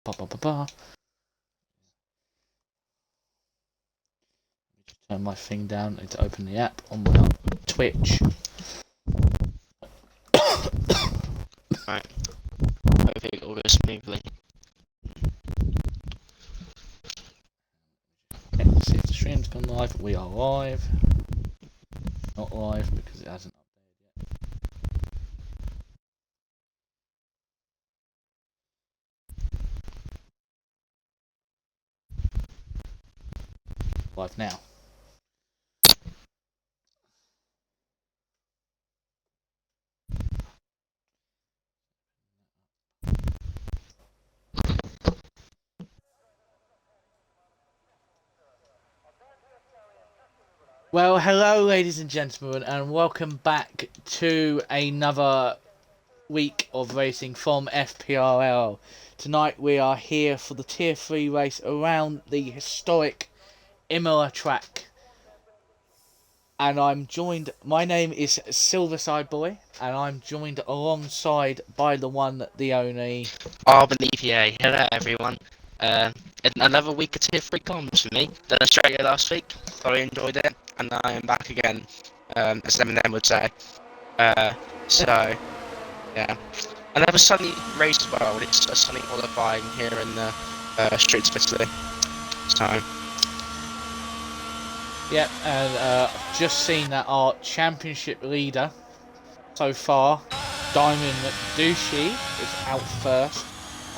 Ba, ba, ba, ba. Turn my thing down and to open the app on my Twitch. Right. Hopefully it all goes smoothly. Okay, let's see if the stream's gone live. We are live. Not live because it hasn't updated yet. Live now. Well, hello, ladies and gentlemen, and welcome back to another week of racing from FPRL. Tonight we are here for the Tier 3 race around the historic Imola track. And I'm joined, my name is Silverside Boy, and I'm joined alongside by the one, the only... Arbon EPA. Hello everyone. Another week of Tier 3 comms for me. Done Australia last week. Thoroughly enjoyed it. And I am back again, as Eminem would say. So, yeah. Another sunny race as well. It's a sunny qualifying here in the streets of Italy. So, Yep, and just seen that our championship leader so far, Diamond Douchey, is out first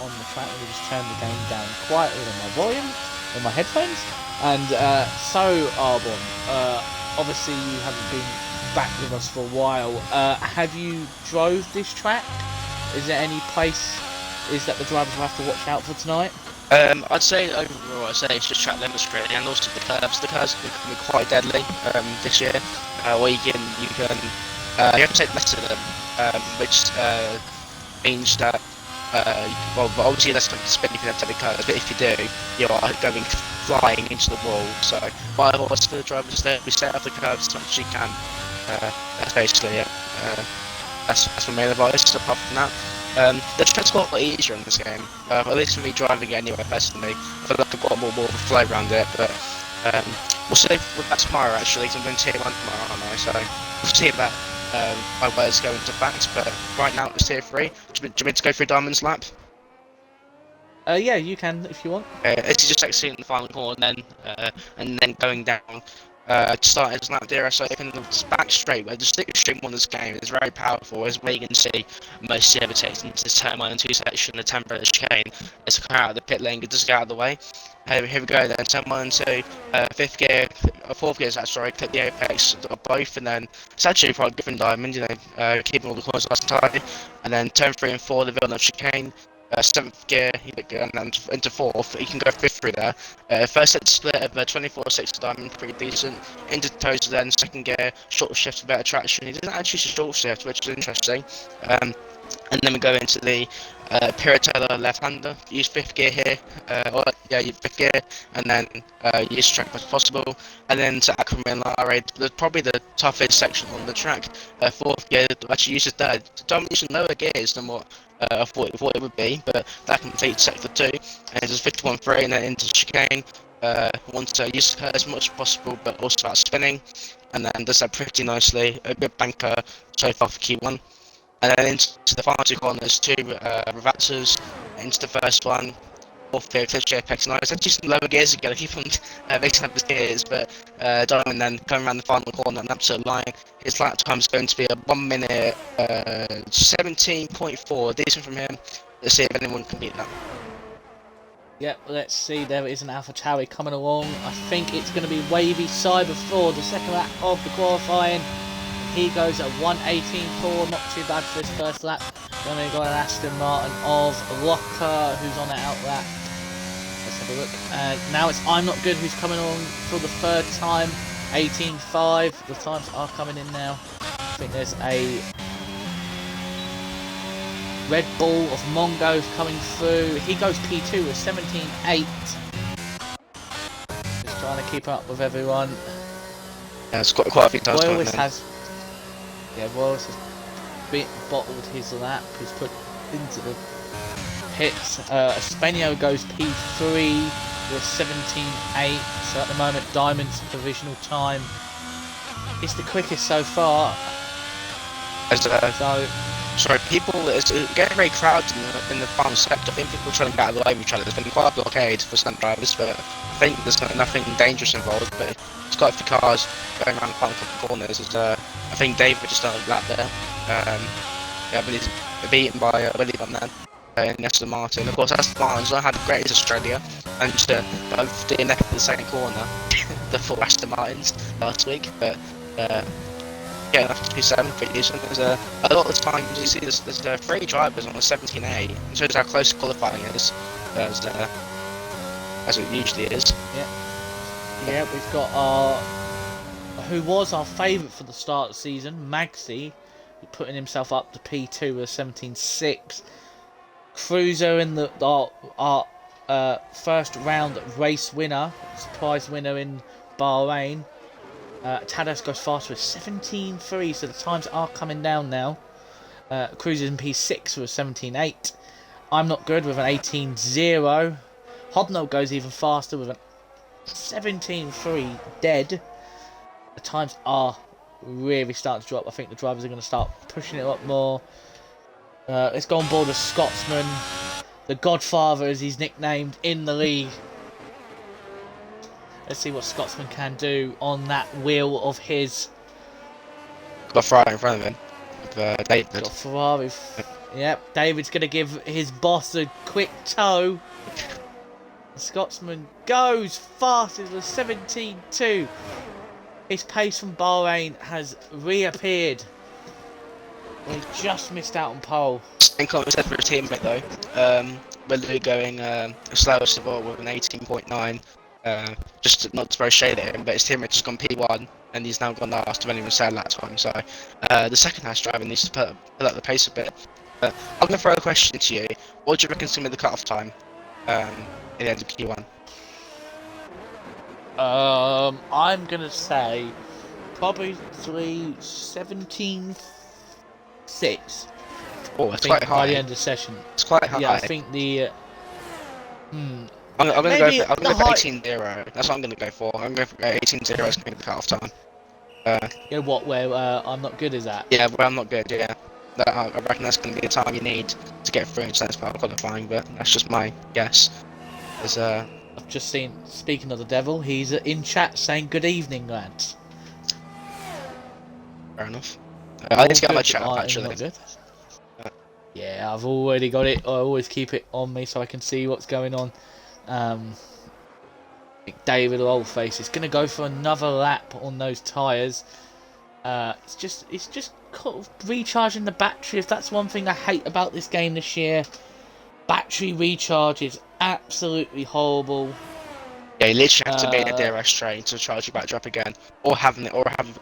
on the track. Let me just turn the game down quietly on my volume, on my headphones. And so, Arbon, obviously you haven't been back with us for a while. Have you drove this track? Is there any place that the drivers will have to watch out for tonight? I'd say overall, it's just track limits really, and also the curves. The curves can be quite deadly this year. Where you have to take less of them, which means that well, obviously that's not spin if you don't take the curves, but if you do, you are going flying into the wall. So my advice for the drivers is that we set up the curves as much as you can. That's basically it. That's my main advice. Apart from that. The track's got a lot easier in this game, at least for me driving it anyway, personally. I feel like I've got more of a flow around it, but we'll see with that tomorrow actually, because I'm doing Tier 1 tomorrow, aren't I? So we'll see about my words go into fact, but right now it's Tier 3. Do you want me to go through Diamond's lap? Yeah, you can if you want. It's just exiting the final corner and then going down. Starting as lap zero, so in the back straight, where the stick straight one this game is very powerful, as where you can see most irritating to this turn 1 and 2 section, the temporary chicane, is to come out of the pit lane, just get out of the way. Here we go then, turn 1 and 2, 5th gear, 4th gear, sorry, clip the apex of both, and then it's actually quite good from Diamond, you know, keeping all the corners nice and tidy, and then turn 3 and 4, the villain of chicane. 7th gear, and then into 4th, you can go 5th through there. First set split of 24-6 Diamond, pretty decent. Into toes then, 2nd gear, short shift for better traction. He didn't actually short shift, which is interesting. And then we go into the Piratella left-hander, use 5th gear here, use 5th gear, and then use strength as possible. And then to Aquaman Lara, probably the toughest section on the track. 4th gear, actually uses third. Don't use lower gears than what I thought it would be, but that completes sector 2, and it's 51-3, and then into chicane. Want to use her as much as possible, but also about spinning, and then does that pretty nicely. A good banker so far for Q1. And then into the final 2 corners, 2 reversers, into the first one, 4th gear, clear apex. And I was actually some lower gears again, I keep on mixing up the gears, but Diamond then coming around the final corner and up to the line. His lap time is going to be a 1 minute 17.4, decent from him. Let's see if anyone can beat that. Yep, let's see, there is an Alpha Tauri coming along. I think it's going to be Wavy Cyber 4, the second lap of the qualifying. He goes at 1:18.4, not too bad for his first lap. Then we've got an Aston Martin of Locker, who's on the out lap. Let's have a look. Now it's I'm Not Good, who's coming on for the 3rd time, 18.5. The times are coming in now. I think there's a Red Bull of Mongo's coming through. He goes P2 with 17.8. Just trying to keep up with everyone. Yeah, it's quite a few times. Royalist has bottled his lap. He's put into the pits. Espenio goes P3 with 17.8. So at the moment, Diamond's provisional time is the quickest so far. Sorry, it's getting very crowded in the final sector. I think people are trying to get out of the way of each other. There's been quite a blockade for stunt drivers, but I think there's nothing dangerous involved. But it's got a few cars going around the final couple of corners. I think David just started a lap there. But he's beaten by Willie Van in Aston Martin. Of course, Aston Martin's not had the greatest Australia, and both DNF in the second corner, the four Aston Martins last week. But yeah, after P7, pretty decent. There's a lot of the time you see there's 3 drivers on a 17A. It shows how close qualifying is as it usually is. Yeah, we've got who was our favourite for the start of the season, Magsy, putting himself up to P2 with 17.6. Cruiser in our first round race winner, surprise winner in Bahrain. Tadas goes faster with 17.3, so the times are coming down now. Cruiser's in P6 with 17.8. I'm not good with an 18.0. Hodnell goes even faster with an 17.3 dead. The times are really starting to drop. I think the drivers are going to start pushing it up more. Let's go on board a Scotsman, the Godfather as he's nicknamed in the league. Let's see what Scotsman can do on that wheel of his. Got Ferrari in front of him, with David. Got Ferrari. Yep, David's going to give his boss a quick tow. The Scotsman goes fast with 17.2. His pace from Bahrain has reappeared. He just missed out on pole. Same comment said for his teammate though. Willie going slowest of all with an 18.9. Just not to throw shade at him, but his teammate just gone P1 and he's now gone last. I've only even said that time, so the second house driver needs to put up the pace a bit. I'm going to throw a question to you. What do you reckon is going to be the cut-off time in the end of Q1? I'm going to say probably 17.6. Oh, it's quite high. By the end of the session. It's quite high. Yeah, I think the... I'm going to go for 18.0. That's what I'm going to go for. I'm going for 18.0 is going to be the cut-off time. You know what, where I'm not good is that? Yeah, where I'm not good, yeah. I reckon that's going to be the time you need to get through into that part of qualifying, but that's just my guess. I've just seen, speaking of the devil, he's in chat saying good evening, lads. Fair enough. I need to get my chat up, actually. Good. Yeah, I've already got it. I always keep it on me so I can see what's going on. I think David Oldface is going to go for another lap on those tyres. It's just kind of recharging the battery. If that's one thing I hate about this game this year, battery recharge is absolutely horrible. Yeah, you literally have to be in a DRS train to charge your battery up again, or have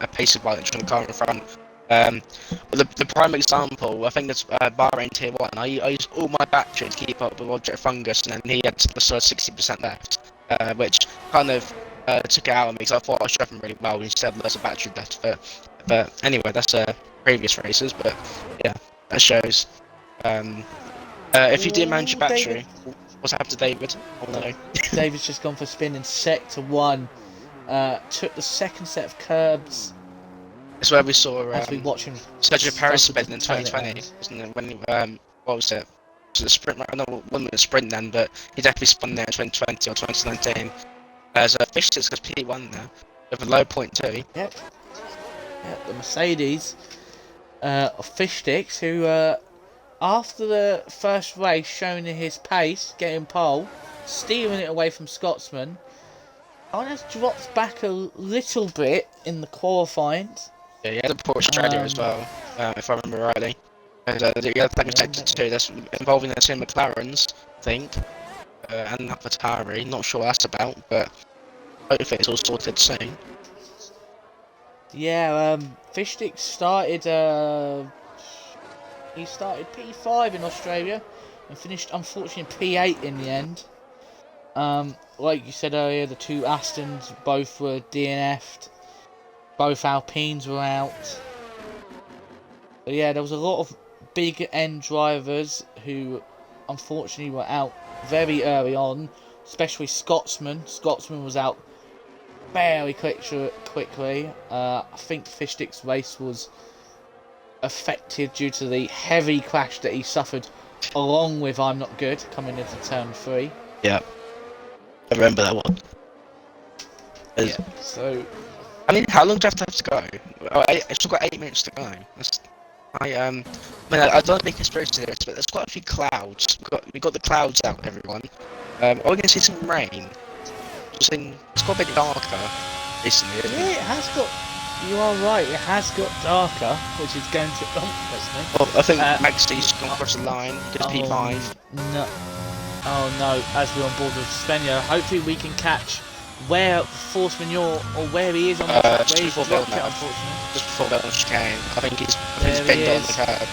a pacer bike that's trying to car in front. The prime example, I think that's Bahrain Tier 1. I used all my battery to keep up with Object Fungus, and then he had sort of 60% left, which kind of took it out of me because I thought I was driving really well, and instead there's a battery left. But anyway, that's previous races, but yeah, that shows. If you did manage your battery, David. What's happened to David? Oh no. David's just gone for spin in Sector 1. Took the second set of curbs. It's where we saw Sergio Perez spin in 2020, wasn't it? When what was it? Was it a sprint? I don't know, it wasn't a sprint then, but he definitely spun there in 2020 or 2019. So Fishsticks has P1 now with a low point too. Yep, the Mercedes Fishsticks, who after the first race showing his pace, getting pole, steering it away from Scotsman, Arnes drops back a little bit in the qualifying. Yeah, he had a poor Australia as well, if I remember rightly. And he had that sector 2, that's involving the two McLarens, I think, and that Ferrari. Not sure what that's about, but hopefully it's all sorted soon. Yeah, Fishstick started. He started P5 in Australia and finished, unfortunately, P8 in the end. Like you said earlier, the two Astons both were DNF'd. Both Alpines were out. But yeah, there was a lot of big end drivers who unfortunately were out very early on, especially Scotsman. Scotsman was out fairly quickly. I think Fishstick's race was affected due to the heavy crash that he suffered along with I'm Not Good coming into turn 3. Yeah, I remember that one. Yeah, so I mean, how long do I have to go? Oh, I've still got 8 minutes to go. I don't think conspiracy theories, but there's quite a few clouds. We got the clouds out, everyone. Are we going to see some rain? It's got a bit darker recently, isn't yeah, it? it has got. You are right. It has got darker, which is going to. Well, I think Maxi's gone across the line because P5. No. Oh no! As we're on board with Svenja, hopefully we can catch where Force Manure or where he is on the track. Just Where he's before dropped it, Belknap. unfortunately. Just before Belknap chicane. I think he's There he bent on is. the curb.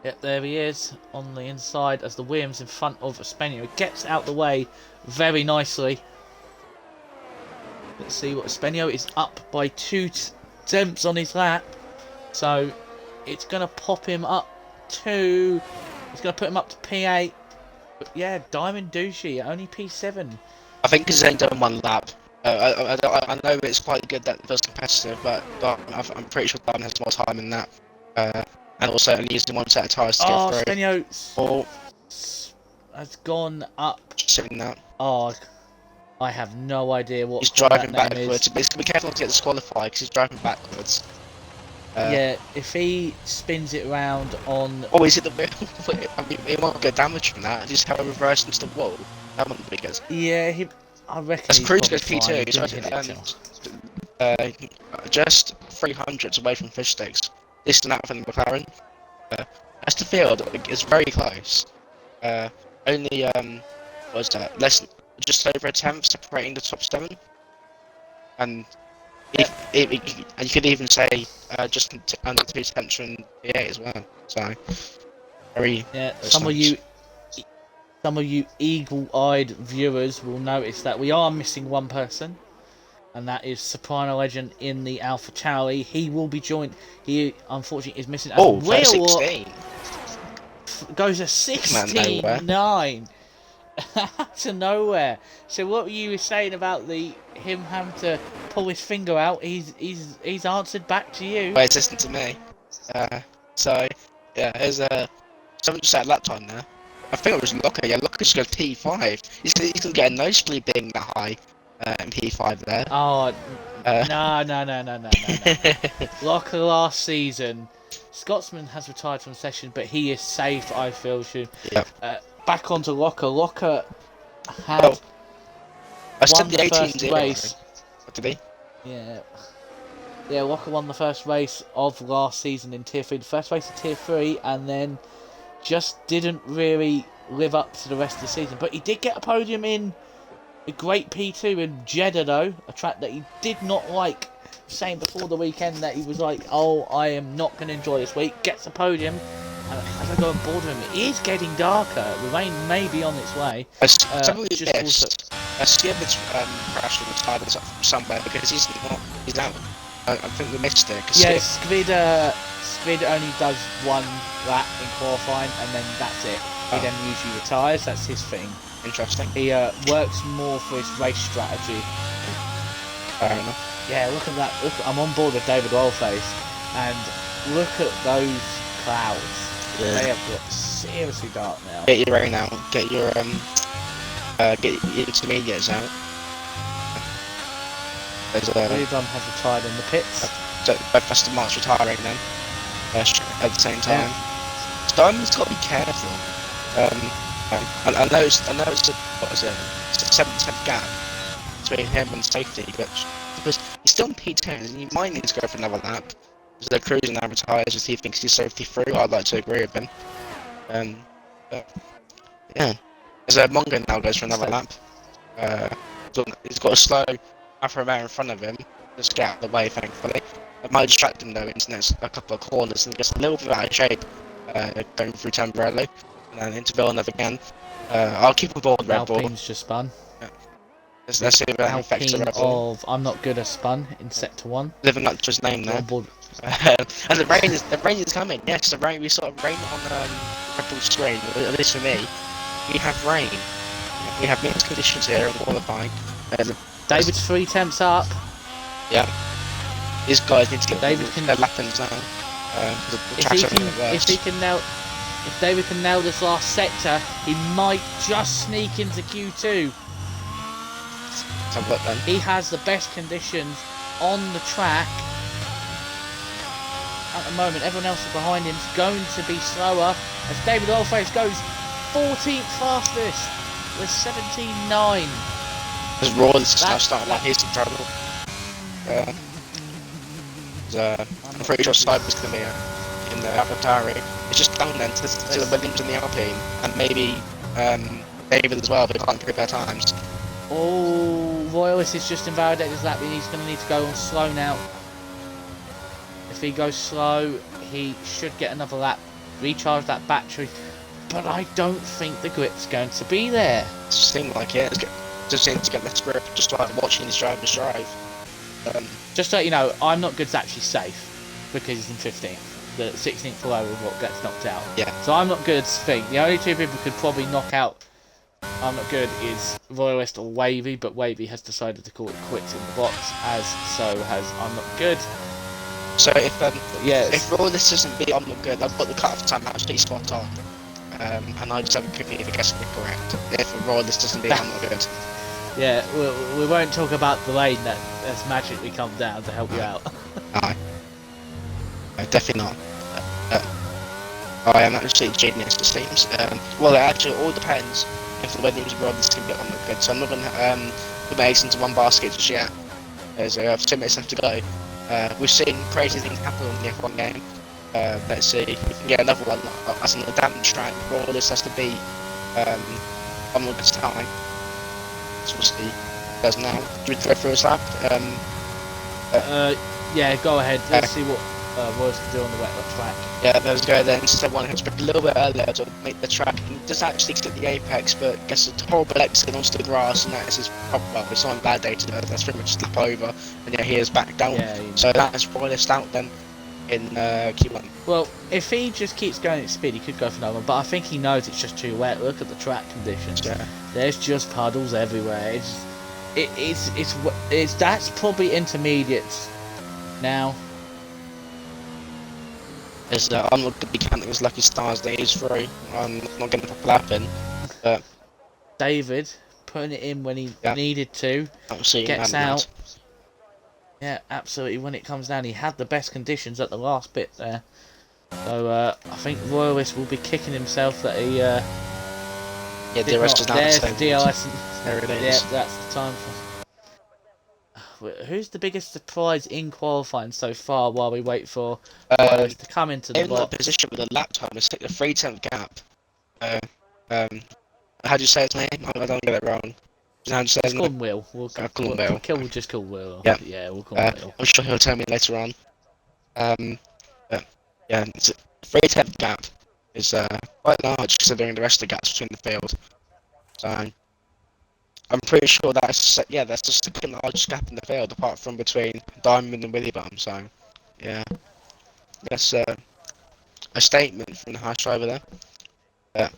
Yep, there he is on the inside as the Williams in front of Spenio gets out the way very nicely. Let's see what Spenio is up by 2 tenths on his lap, so it's gonna pop him up to. It's gonna put him up to P8. But yeah, Diamond Douchey only P7. I think he's only done 1 lap. I know it's quite good that it was competitive, but I'm pretty sure Diamond has more time in that. And also only using 1 set of tyres to Oh, get through. Spenio has gone up. Just saying that. Oh, I have no idea what He's that driving name backwards. is. But he's gonna be careful not to get disqualified because he's driving backwards. Yeah, if he spins it around on. Oh, is it the wheel? I mean, he won't get damage from that. Just have a reverse into the wall. That wouldn't be good. Yeah, I reckon. As he's Cruz probably goes fine. P2, He he's didn't hit it just 300s away from fish sticks. Distant out from the McLaren. As the field, it's very close. Only what was that? Just over a tenth separating the top 7. And and you could even say just under 2 tenths from the 8 as well. So very. Yeah, very some of you eagle-eyed viewers will notice that we are missing one person, and that is Soprano Legend in the Alpha Tauri. He will be joined. He unfortunately is missing. Oh, Will 16. goes a 16-9 to nowhere. So what you were saying about him having to pull his finger out, he's answered back to you. Well, it's listening to me. So yeah, there's someone just said lap time there. I think it was Locker. Yeah, Locker just goes P5. He's gonna get a nosebleed being that high in P5 there. Oh no. Locker last season, Scotsman has retired from the session, but he is safe. I feel. Yep. Back onto Locker. Locker had I said won the the 18 first race. What did he? Yeah, Locker won the first race of last season in Tier 3. The first race of Tier 3, and then just didn't really live up to the rest of the season. But he did get a podium in a great P2 in Jeddah, though, a track that he did not like. Saying before the weekend that he was like, oh, I am not going to enjoy this week. Gets a podium, and as I go on board with him, it is getting darker. The rain may be on its way. I somebody just missed. Skibber's crashed on the tires somewhere because he's out. I think we missed it. Yeah, Skvid only does 1 lap in qualifying, and then that's it. He then usually retires. That's his thing. Interesting. He works more for his race strategy. Fair enough. Yeah, look at that. Look, I'm on board with David Wellface, and look at those clouds. Yeah. They have got seriously dark now. Get your rain out. Get your intermediates out. Rudon has retired in the pits. Both Aston Martin's retiring then. At the same time. Diamond's got to be careful. I know it's a, what is it? It's a 7% gap between him and safety, but because he's still in P10 and he might need to go for another lap. Because they're cruising now retires as he thinks he's safety through. I'd like to agree with him. But, yeah. There's a Mongo now goes for another lap. He's got a slow Alfa Romeo in front of him. Just get out of the way, thankfully. It might distract him though into a couple of corners and gets a little bit out of shape going through Tamburello. And then into Villeneuve again. I'll keep on board Red Bull. Alpine's just spun. Yeah. Let's see if that affects the Red Bull. I'm Not Good has spun in Sector 1. Living up to his name there. On board. And the rain is coming. Yes, the rain. We saw rain on Red Bull screen. At least for me, we have rain. We have mixed conditions here in qualifying. David's 3 temps up. Yeah, these guys need to get David their lappings now. The tracks are getting worse. If David can nail this last sector, he might just sneak into Q2. So what then? He has the best conditions on the track. At the moment, everyone else is behind him is going to be slower as David Oilface goes 14th fastest with 17.9. Because Rawls is now starting like he's in trouble. I'm pretty sure Cyber's going to be in the AlphaTauri. It's just down then to the Williams and the Alpine, and maybe David as well, but they can't improve their times. Oh, Royalist is just invalidated his lap. He's going to need to go on slow now. If he goes slow, he should get another lap, recharge that battery. But I don't think the grip's going to be there. It just seems like it. Just seems to get less grip just like watching his drivers drive. Just to let you know, I'm not good's actually safe because he's in 15th. The 16th below is what gets knocked out. Yeah. So I'm not good's thing. The only two people who could probably knock out I'm not good is Royalist or Wavy, but Wavy has decided to call it quits in the box, as so has I'm not good. So if Royalist doesn't beat I'm not good, I've got the cut-off time actually spot on. And I just haven't completely guessed it correct. If Royalist doesn't beat I'm not good. Yeah, we won't talk about the lane that's magically come down to help you out. No, definitely not. I am actually a genius, it seems. Well, it actually all depends if the Williams and Royalist can get on the good. So I'm not going to put my eggs into one basket just yet. There's 2 minutes left to go. We've seen crazy things happen on the F1 game. Let's see if we can get another one. As on the damage track, Royalist has to beat on the good time. So we'll see. Does now. Do we go through his lap? Yeah, go ahead. Let's see what Royalist can do on the wet lap track. Yeah, there's go then. So one has to be a little bit earlier to make the track. He does actually get the apex, but gets a horrible exit onto the grass, and that is his problem. Well, it's not a bad day to do it. That's pretty much slip over, and yeah, he is back down. Yeah, so that's Royalist out then in Q1. Well, if he just keeps going at speed, he could go for another one, but I think he knows it's just too wet. Look at the track conditions. Yeah. There's just puddles everywhere. It's that's probably intermediates now. I'm not going to be counting his lucky stars that he's through. I'm not going to pop a lap in. But David putting it in when he needed to. Absolutely gets out. Yeah, absolutely. When it comes down, he had the best conditions at the last bit there. So I think Royalist will be kicking himself that he. Yeah, DRS is now there's the DRS. There it is. Yeah, that's the time for. Who's the biggest surprise in qualifying so far while we wait for Royalist to come into the box? In position with a lap time, it's like a 3/10 gap. How do you say his name? I don't get it wrong. How do you say his name? Call him Will. We'll call him Will. Yeah, we'll call him Will. I'm sure he'll tell me later on. But yeah, it's a 3/10 gap is quite large considering the rest of the gaps between the field. So I'm pretty sure that's the second largest gap in the field, apart from between Diamond and Willy Bum. So yeah, that's a statement from the harsh driver there. We're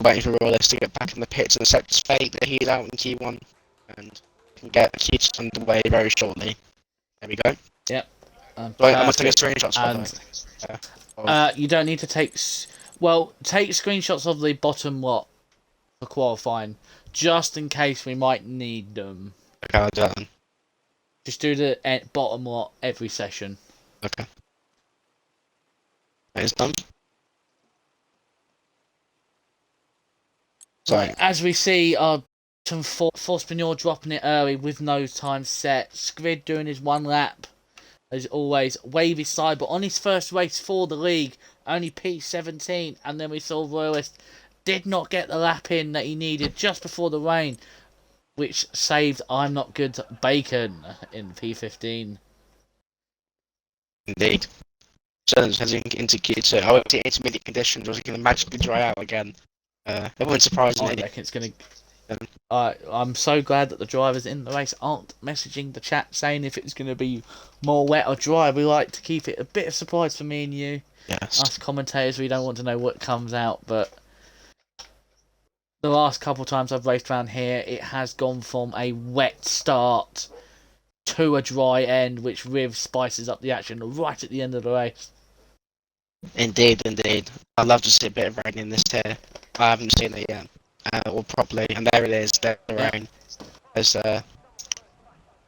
waiting for Royalist to get back in the pits and accept his fate that he's out in Q1 and can get Q2 underway very shortly. There we go. Yep. I'm gonna take a screenshot. You don't need to take. Well, take screenshots of the bottom lot for qualifying, just in case we might need them. Okay, I'll do that then. Just do the bottom lot every session. Okay. It's done. Sorry. As we see, Forspignon dropping it early with no time set. Skrid doing his one lap, as always. Wavy side, but on his first race for the league, only P17, and then we saw Royalist did not get the lap in that he needed just before the rain, which saved I'm Not Good Bacon in P15. Indeed. So heading into Q2. I went to intermediate conditions. Was it going to magically dry out again? It wouldn't surprise me. I reckon it's going to. I'm so glad that the drivers in the race aren't messaging the chat saying if it's going to be more wet or dry. We like to keep it a bit of surprise for me and you. Yes. Us commentators, we don't want to know what comes out, but the last couple of times I've raced around here, it has gone from a wet start to a dry end, which really spices up the action right at the end of the race. Indeed, indeed. I'd love to see a bit of rain in this tier. I haven't seen it yet, or properly, and there it is, there's the Yeah. rain. It's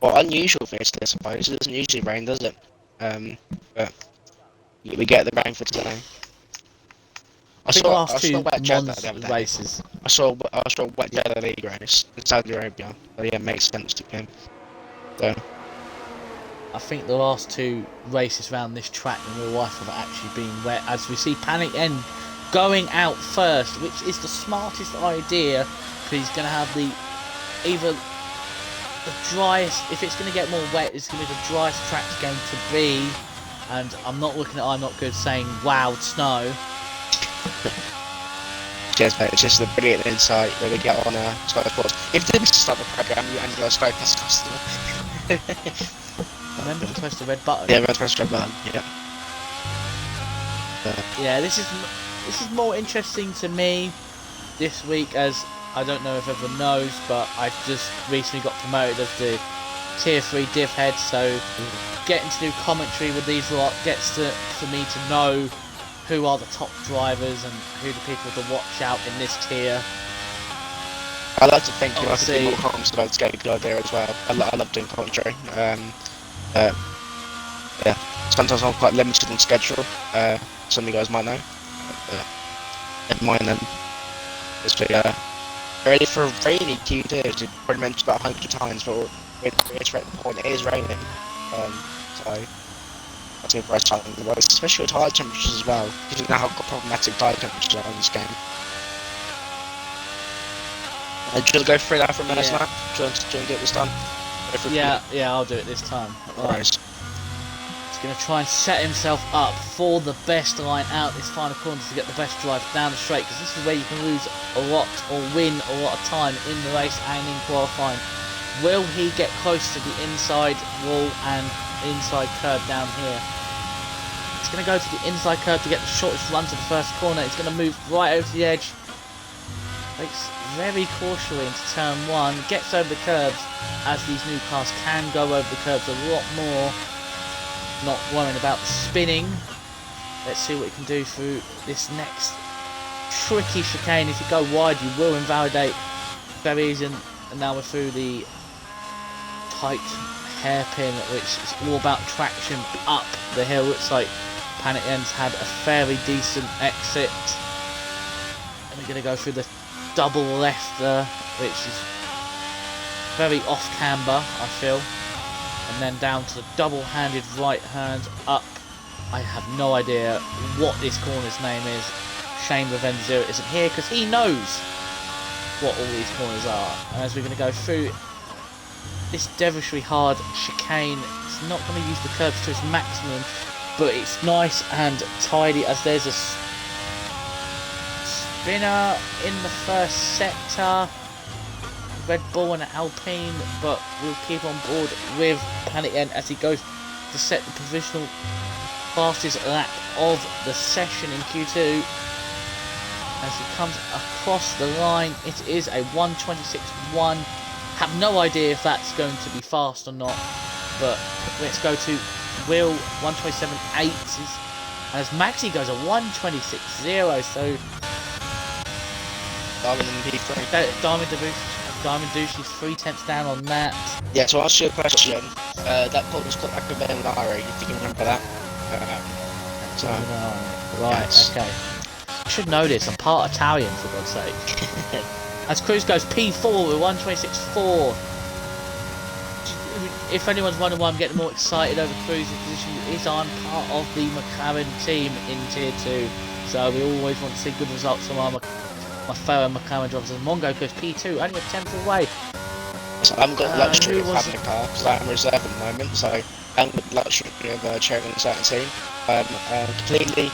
well, unusual for this, I suppose. It doesn't usually rain, does it? But we get the rain for today. I think the last I saw two wet Jeddah the other Monza day. races. I saw wet Jeddah League race in Saudi Arabia. So yeah, it makes sense to me. So I think the last two races around this track in real life have actually been wet, as we see Panic N going out first, which is the smartest idea, because he's going to have either the driest, if it's going to get more wet, it's going to be the driest track's going to be, and I'm not looking at I'm Not Good saying wow snow. cheers, mate. It's just a brilliant insight that we get on Sky Sports. If they didn't start the program, you and your Sky Plus customer. Remember to press the red button. Yeah, press red button. Yeah. Yeah, this is more interesting to me this week, as I don't know if everyone knows, but I just recently got promoted as the Tier 3 div head, so getting to do commentary with these lot gets for me to know who are the top drivers and who the people to watch out in this tier. I like to think I could Obviously- do more comments about this game, good idea as well. I love doing commentary. Yeah, sometimes I'm quite limited on schedule. Some of you guys might know. Never mind then. It's ready for a rainy Q2, as you've already mentioned about 100 times, but we're reiterate the point, it is raining. So that's a very challenging the race, especially with high temperatures as well, because you know how problematic high temperatures are in this game. Do you want to go through that for a minute, Yeah. now? Do you want to get this done? Go through Yeah, I'll do it this time. Right. Right. He's going to try and set himself up for the best line out this final corner to get the best drive down the straight, because this is where you can lose a lot or win a lot of time in the race and in qualifying. Will he get close to the inside wall and inside curb down here? He's going to go to the inside curb to get the shortest run to the first corner. He's going to move right over the edge. Takes very cautiously into turn one. Gets over the curbs, as these new cars can go over the curbs a lot more. Not worrying about the spinning. Let's see what he can do through this next tricky chicane. If you go wide, you will invalidate very easy. And now we're through the tight hairpin, which is all about traction up the hill. Looks like Panic N's had a fairly decent exit. And we're going to go through the double left there, which is very off camber, I feel. And then down to the double-handed right hand up. I have no idea what this corner's name is. Shame Revenge Zero isn't here, because he knows what all these corners are. And as we're going to go through this devilishly hard chicane, it's not going to use the curves to its maximum, but it's nice and tidy, as there's a spinner in the first sector. Red Bull and Alpine, but we'll keep on board with Panic N as he goes to set the provisional fastest lap of the session in Q2. As he comes across the line, it is a 1:26.1. Have no idea if that's going to be fast or not, but let's go to Will 1:27.8. As Maxi goes a 1:26.0, so Darwin in P3. Diamond Douche's 3/10 down on that. Yeah, to answer your question, that pole was called Acrobenari, if you can remember that. Right, yes. okay. I should know this, I'm part Italian, for God's sake. As Cruz goes P4 with 1:26.4. If anyone's wondering why I'm getting more excited over Cruz's position, is I'm part of the McLaren team in Tier 2. So we always want to see good results from my fellow McLaren drivers. As Mongo goes P2, only a tenth away. So I haven't got the luxury of having a car, because I'm reserve at the moment, so I haven't got the luxury of chairing a certain team. I'm completely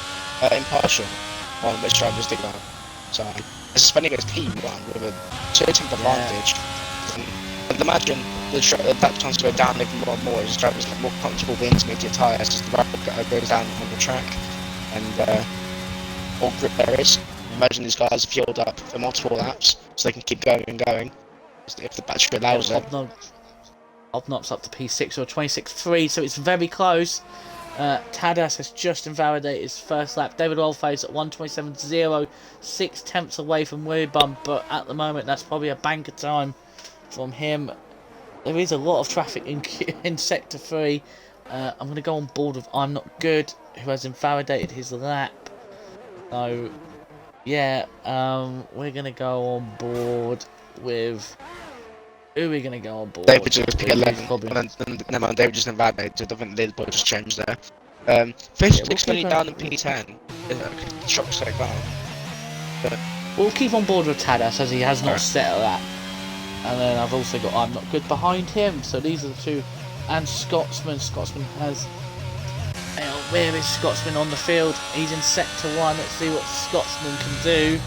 impartial on which drivers do that. So it's spending against P1 with a 2-tenth advantage. And I'd imagine that chance to go down even more and more as drivers get more comfortable with the intermediate tyres as the road goes down on the track. And more grip there is. Imagine these guys are fueled up for multiple laps so they can keep going and going if the battery allows it. Obnop's up to P6 or 26.3, so it's very close. Tadas has just invalidated his first lap. David Oldface at 1:27.0, 6 tenths away from Weibum, but at the moment that's probably a banker time from him. There is a lot of traffic in Sector 3. I'm going to go on board with I'm Not Good, who has invalidated his lap. So, yeah, we're going to go on board with... Who are we going to go on board? David just picked 11, and then David just invalidated. I think the leaderboard just changed there. Fish looks only down in P10. Shock so far. But we'll keep on board with Tadas as he has not set a lap. And then I've also got I'm Not Good behind him. So these are the two. And Scotsman. Scotsman has... where is Scotsman on the field? He's in Sector 1. Let's see what Scotsman can do.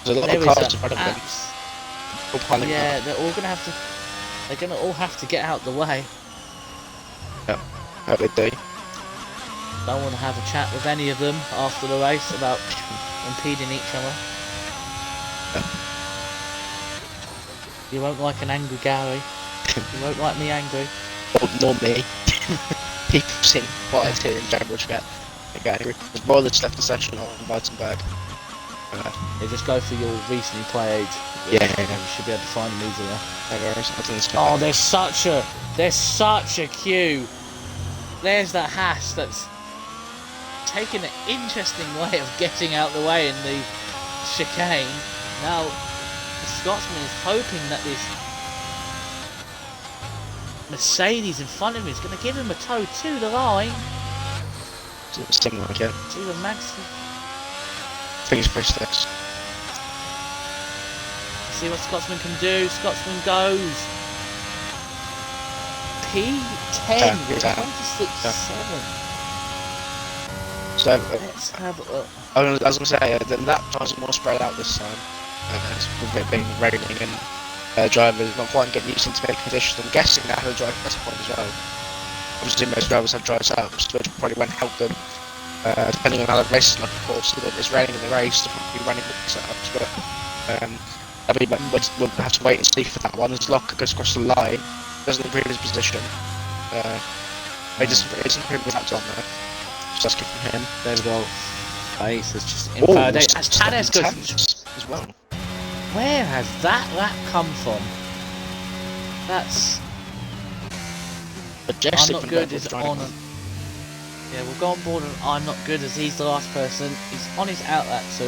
There's a lot of cars in front of him. Yeah, they're all gonna have to. They're gonna all have to get out the way. Yeah, how they do. Don't want to have a chat with any of them after the race about impeding each other. Yeah. You won't like an angry Gary. You won't like me angry. Nor me. People seem quite here in general to get angry. There's more that's left the session on Weitenberg. They just go for your recently played. Yeah. You should be able to find them easily. Oh, there's such a queue. There's that Haas that's taking an interesting way of getting out the way in the chicane. Now, the Scotsman is hoping that this Mercedes in front of him is going to give him a toe to the line. Doesn't seem like it. To the maximum. I think it's pretty sticks. See what Scotsman can do. Scotsman goes P10 26.7. So let's have a look. I was going to say the lap times are more spread out this time. With it being raining and drivers not quite getting used to intermediate conditions. I'm guessing that he'll drive better point as well. Obviously most drivers have dry setups, which probably won't help them. Depending on how the race is like, of course, if it's raining in the race, they'll probably running with setups, but we'll have to wait and see for that one. As Locker goes across the line, doesn't improve his position. He doesn't improve with that on there. So that's good for him. There we go. Ace has just invalidated. As Tadas goes as well. Where has that lap come from? That's... I'm Not Good is on... Yeah, we'll go on board and I'm Not Good as he's the last person. He's on his out lap, so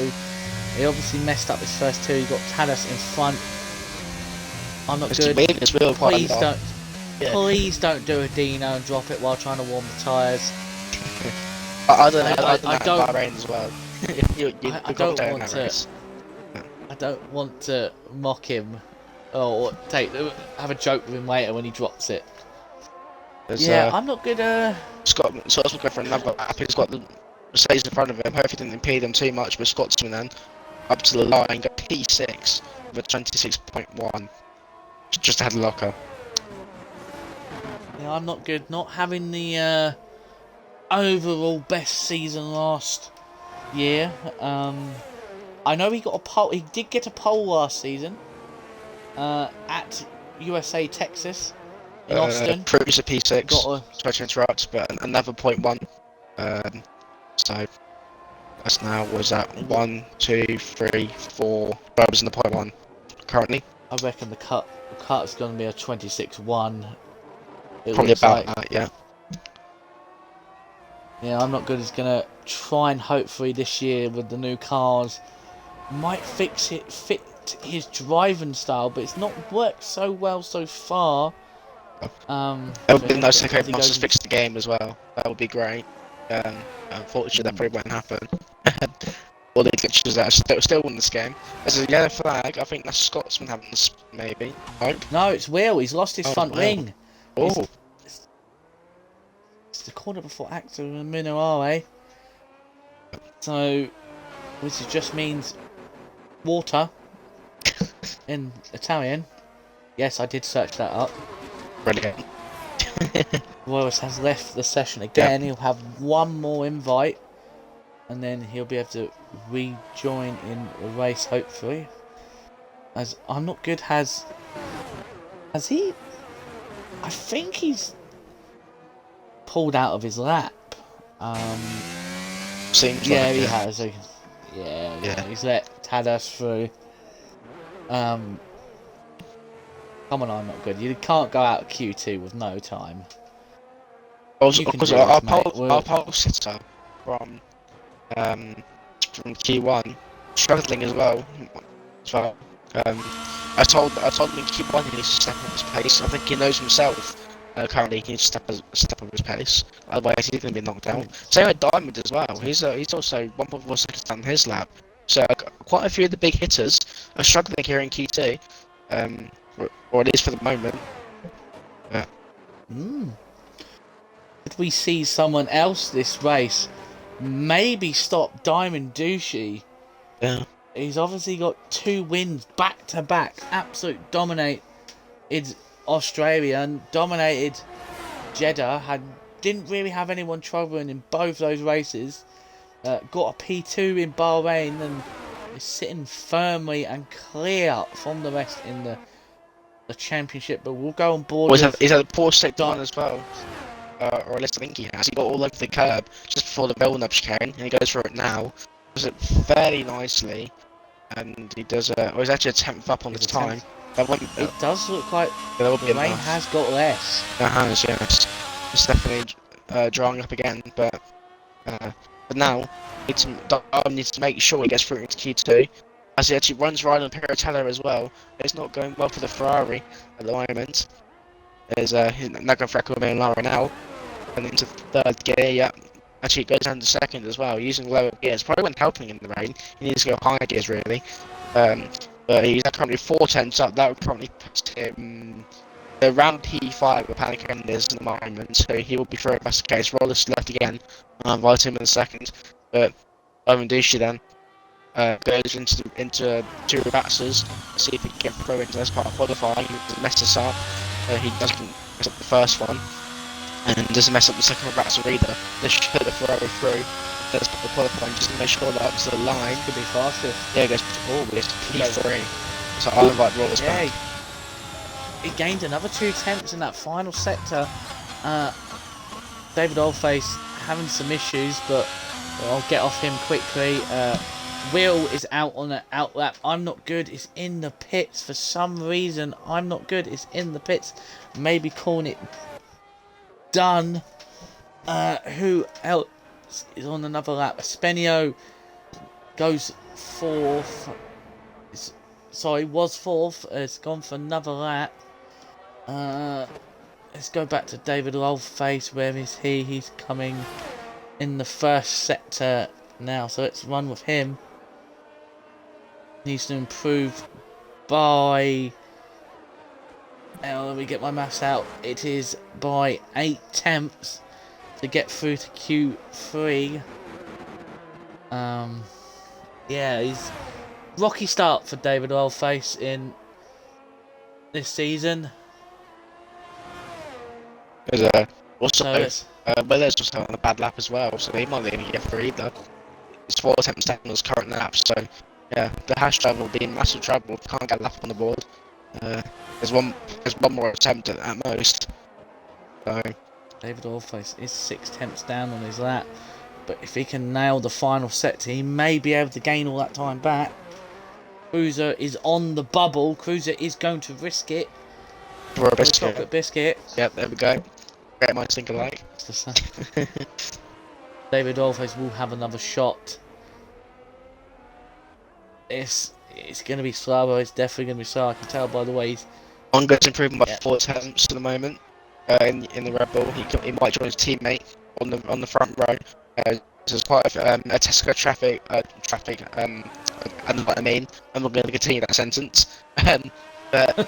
he obviously messed up his first two. He got Tadas in front. I'm Not Good. Please don't do a Dino and drop it while trying to warm the tyres. I don't Bahrain as well. I don't want to mock him or have a joke with him later when he drops it. I'm Not Good. Scott's looking for another lap. He's got the Mercedes in front of him. Hopefully didn't impede him too much, but Scotsman then up to the line, got P6 with a 26.1. Just ahead of Locker. Yeah, I'm Not Good. Not having the overall best season last year. I know he got a pole. He did get a pole last season at USA Texas in Austin. Producer P6. Sorry to interrupt, but another 0.1. So that's now was that 1, 2, 3, 4 drivers in the 0.1 currently. I reckon the cut is going to be a 26.1. Probably about that, yeah. Yeah, I'm Not Good is going to try and hopefully this year with the new cars might fit his driving style, but it's not worked so well so far. It would be nice if Codemasters fixed the game as well. That would be great. Unfortunately, that probably won't happen. All the glitches that still won this game. There's a yellow flag. I think that's Scotsman having this, maybe. Hope. No, it's Will. He's lost his front wing. Oh. It's the corner before Actor and Minarare. So which just means water in Italian. Yes, I did search that up. Brilliant. Royals has left the session again. He'll have one more invite, and then he'll be able to rejoin in the race, hopefully. As I'm not good, has he? I think he's pulled out of his lap. Seems Yeah, like he it. has. Yeah, he's let Tadas through. Come on, I'm not good. You can't go out of Q2 with no time. Also, You can because do our this, mate. pole sitter from Q1 struggling as well. So I told him in Q1 he needs to step up his pace. I think he knows himself. Currently, he needs to step up his pace. Otherwise, he's going to be knocked out. Same with Diamond as well. He's also 1.4 seconds down his lap. So quite a few of the big hitters are struggling here in Q2, or at least for the moment. Did we see someone else this race maybe stop Diamond Douchey? Yeah. He's obviously got 2 wins back to back. Absolute dominated Australia and dominated Jeddah. Didn't really have anyone troubling in both those races. Got a P2 in Bahrain and is sitting firmly and clear from the rest in the championship. But we'll go on board. He's had a poor state one as well. Or at least I think he has. He got all over the curb just before the Villeneuve chicane, and he goes for it now. Does it fairly nicely, and he does. He's actually a 10th up on the time. It does look like the rain has got less. It has, yes. It's definitely drying up again, but now Dom needs to make sure he gets through into Q2, as he actually runs right on Piratella as well. It's not going well for the Ferrari at the moment. He's not going for Imola now, and into third gear. Yeah, actually it goes down to second as well, using lower gears. Probably won't help him in the rain. He needs to go higher gears really. But he's currently 4 tenths up. That would probably put him around P5 with Panic Enders at the moment, so he will be through if that's the case. Roller's left again. Invite him in a second, but Ovendushi then goes into 2 rebatsers. See if he can get through into this part of qualifying. He doesn't mess this up. He doesn't mess up the first one, and doesn't mess up the second rebatser either. They should put the Ferrari through. That's part of qualifying just to make sure that up to the line. Could be fastest. Yeah, it goes always P3. So I'll invite Rollers back. He gained another 2 tenths in that final sector. David Oldface having some issues, but I'll get off him quickly. Will is out on an outlap. I'm not good. It's in the pits for some reason. I'm not good. It's in the pits. Maybe calling it done. Who else is on another lap? Spenio goes 4th. Sorry, was 4th. It's gone for another lap. Let's go back to David Oldface. Where is he? He's coming in the first sector now. So let's run with him. Needs to improve by... let me get my maths out. It is by 8 tenths to get through to Q3. Yeah, he's rocky start for David Oldface in this season. There's Willard's just on a bad lap as well, so he might not even get through either. It's 4 attempts down on his current lap, so yeah, the hash driver will be in massive trouble if he can't get a lap on the board. There's one more attempt at most. So David Oldface is 6 tenths down on his lap, but if he can nail the final sector, he may be able to gain all that time back. Cruiser is on the bubble. Cruiser is going to risk it. for a biscuit. Chocolate biscuit. Yep, there we go. Great minds think alike. David Oldface will have another shot. It's going to be slower. It's definitely going to be slow. I can tell by the way he's... Ongo's improving by 4 attempts at the moment. In the Red Bull, he might join his teammate on the front row. There's quite a Tesco traffic. I know what I mean. I'm not going to continue that sentence. But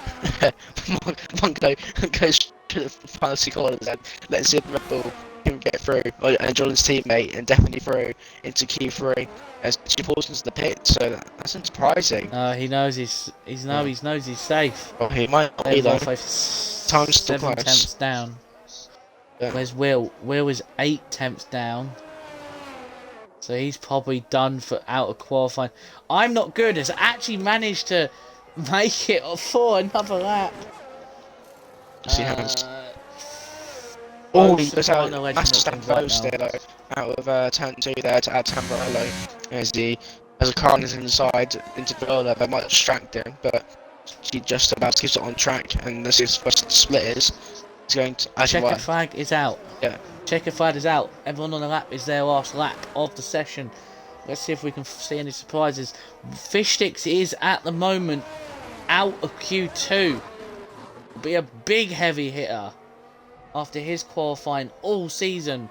Mongo goes to the final 2 corners and let's see if the Red Bull can get through, and Jordan's teammate, and definitely through into Q3 as she falls into the pit. So that's surprising. He knows he knows he's safe. Well, he might not be David though. Alface Time's still 7 close. tenths down. Yeah. Where's Will? Will is 8 tenths down. So he's probably done for out of qualifying. I'm Not Good has actually managed to make it for another lap. She has. Oh, He goes out. Soprano Legend Master in stand right close now. there though, out of turn 2 there to add Tamburello as a car is inside into Viola. They might distract him, but she just about keeps it on track, and this is first splitters. He's going to Checkered flag is out. Yeah. Checkered flag is out. Everyone on the lap is their last lap of the session. Let's see if we can see any surprises. Fish Sticks is at the moment out of Q2. Will be a big heavy hitter after his qualifying all season.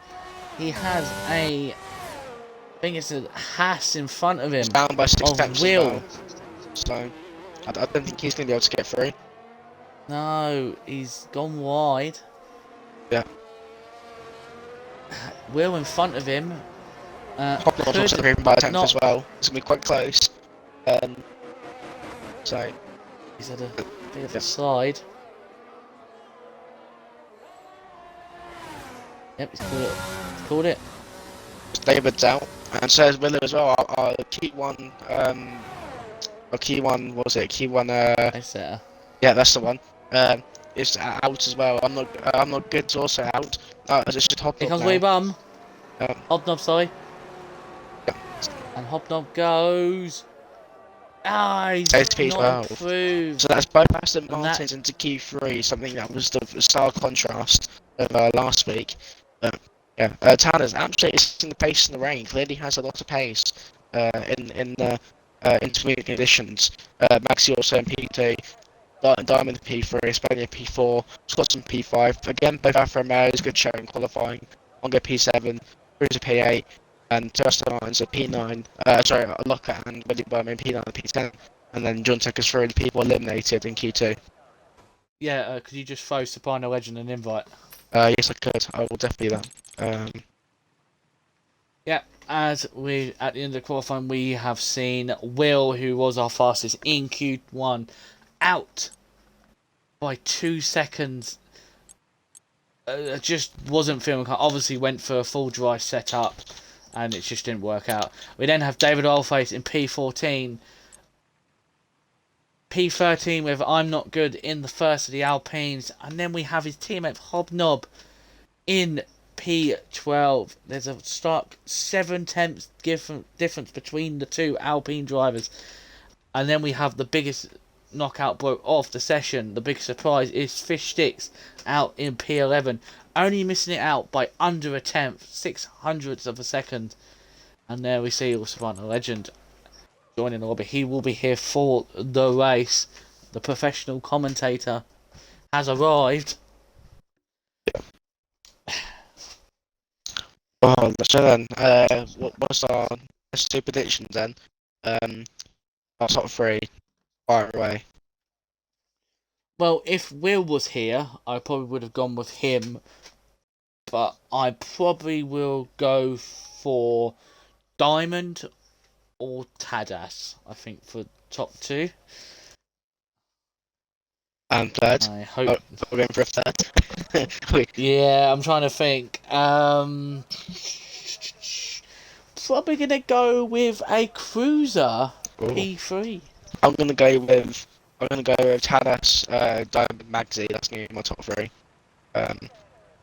He has I think it's a Haas in front of him. He's down by 6 tenths Will. as well. So I don't think he's going to be able to get through. No, he's gone wide. Yeah. Will in front of him. Hoplock's also driven by a tenth not- as well. It's going to be quite close. So He's had a bit of a slide. Yep, he's called it. He's called it. David's out, and so is Willow as well. Our key one, what was it? Key one, Setter. yeah, that's the one. Is out as well. I'm not good's also out. It's just Hobnob Here comes now. Wee Bum. Um, Hobnob, sorry. Yeah. And Hobnob goes. He's SP12. not improved. So that's both Aston And Martins into Q3, something that was the stark contrast of last week. Yeah, Tanner's absolutely setting the pace in the rain. Clearly has a lot of pace in the intermediate conditions. Maxi also in P2, Diamond P3, Espana P4, Scott's in P5. Again, both Alfa Romeo's good showing qualifying. Onga P7, Cruiser P8, and Aston Martin's a P9. Locker and Willie Berman P9 and P10. And then John took us through the people eliminated in Q2. Yeah, could you just throw Soprano Legend an invite? Yes, I could. I will definitely do that. Yeah, as we at the end of the qualifying, we have seen Will, who was our fastest in Q1, out by 2 seconds. Just wasn't feeling. Obviously, went for a full dry setup, and it just didn't work out. We then have David Oilface in P14. P13 with I'm Not Good in the first of the Alpines, and then we have his teammate Hobnob in P12. There's a stark 7 tenths difference between the two Alpine drivers, and then we have the biggest knockout blow of the session. The big surprise is Fish Sticks out in P11, only missing it out by under a tenth, 600ths of a second. And there we see also a legend joining the lobby. He will be here for the race. The professional commentator has arrived. Oh, so then, what's our two predictions then? Our top three, fire away. Well, if Will was here, I probably would have gone with him. But I probably will go for Diamond or Tadas, I think, for top 2. And third. I hope. We're going for a third. Yeah, I'm trying to think. Probably gonna go with a Cruiser P3. I'm gonna go with Tadas, Diamond, Magsy. That's gonna be my top 3.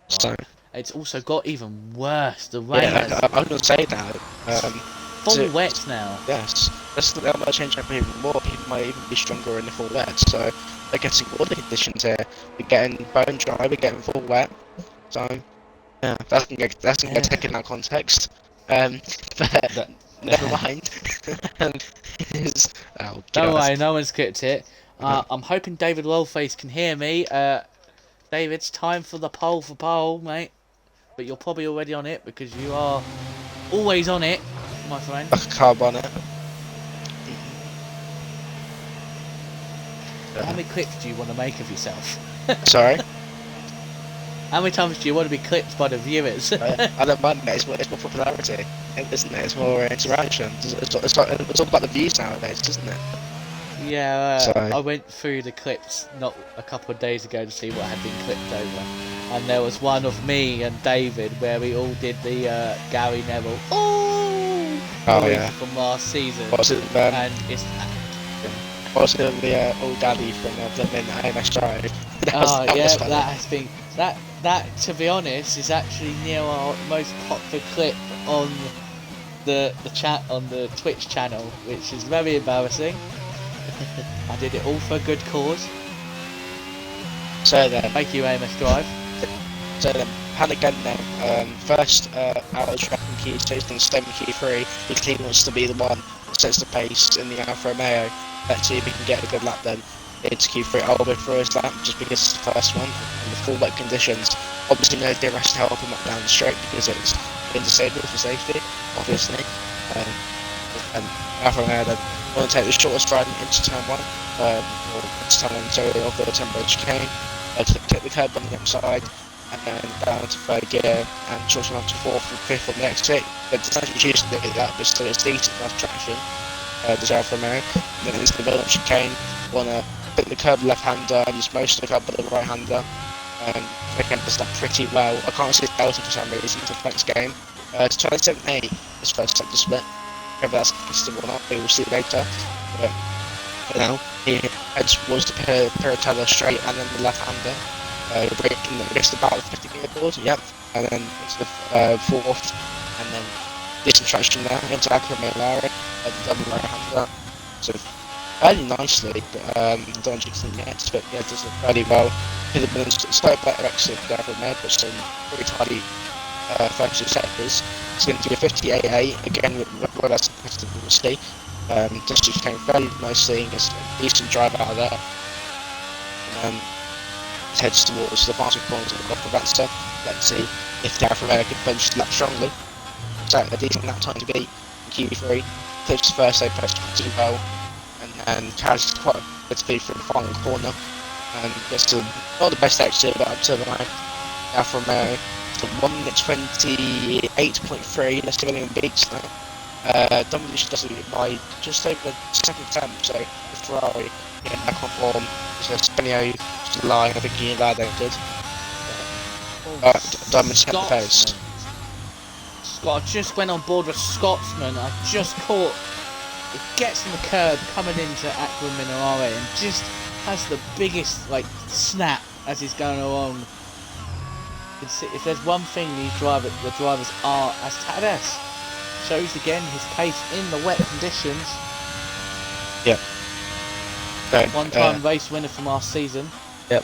So It's also got even worse. The rain yeah, has I'm gonna say that. full wet now. Yes, that might change up even more. People might even be stronger in the full wet. So they're getting all the conditions here. We're getting bone dry. We're getting full wet. So yeah, that's gonna get taken out of context. But never mind. Don't worry, no one's clipped it. I'm hoping David Wellface can hear me. David, it's time for the pole, mate. But you're probably already on it because you are always on it, my friend. Like a carb on it. How many clips do you want to make of yourself? Sorry? How many times do you want to be clipped by the viewers? I don't mind that. It's more popularity, isn't it? It's more interaction. It's all about the views nowadays, isn't it? Yeah, So I went through the clips not a couple of days ago to see what had been clipped over, and there was one of me and David where we all did the Gary Neville noise yeah. from last season, What's it? and it's What's it? The old daddy from Blimmin' AMS Drive. oh That was yeah, funny. that has been that to be honest is actually near our most popular clip on the chat on the Twitch channel, which is very embarrassing. I did it all for a good cause. So then, Thank you, AMS Drive. Pan again then. First out of track in Q2, then stay in Q3 because he wants to be the one that sets the pace in the Alfa Romeo. Let's see if he can get a good lap then into Q3. I'll go for his lap just because it's the first one and the full wet conditions. Obviously, no DRS to help him up down the straight because it's been disabled for safety, obviously. And Alfa Romeo then want to take the shortest ride into turn 1, or into turn 1, sorry, of the temporary chicane. Take the curb on the outside, and then down to third gear, and shorten up to fourth and fifth on the exit. But it's not used to do that, but still it's decent enough traction. The Alfa Romeo. Then it's the middle of chicane. Wanna hit the curb left-hander and use most of the curb with the right-hander. Again, does that pretty well. I can't see Delta for some reason until the next game. It's 27-8 this first sector split. Whether that's consistent or not, we will see later. But for now, he heads towards the Piratella straight and then the left-hander. Breaking against about the 50 meter board, yep, and then into the fourth, and then decent traction there into Acromelara, the double right hander. So fairly nicely, but don't jinx them yet, but yeah, does it fairly well. Could have been a slightly better exit there from there, but some pretty tidy first two sectors. It's going to be a 58.8 again, well that's competitive, obviously. Just came fairly nicely and gets a decent drive out of there. And heads towards the final corner of the upper Vanster. Let's see if the Alfa Romeo can punch the lap strongly. So a decent lap time to beat in Q3. Clips the first aid post pretty well, and then carries quite a bit of speed through the final corner. And gets to not the best exit, but up to the line. Alfa Romeo to 1 minute 28.3. Let's see if anyone beats that. Domination does it by just over the second attempt, so the Ferrari getting back on form. So Spinio to line, I think he invalidated. Diamond set the pace. Scott, I just went on board with Scotsman. I just caught. It gets in the curb coming into Aqua Minerale and just has the biggest like snap as he's going along. If there's one thing the drivers are as Tadas shows again his pace in the wet conditions. Yep. So, one-time race winner from last season. Yep.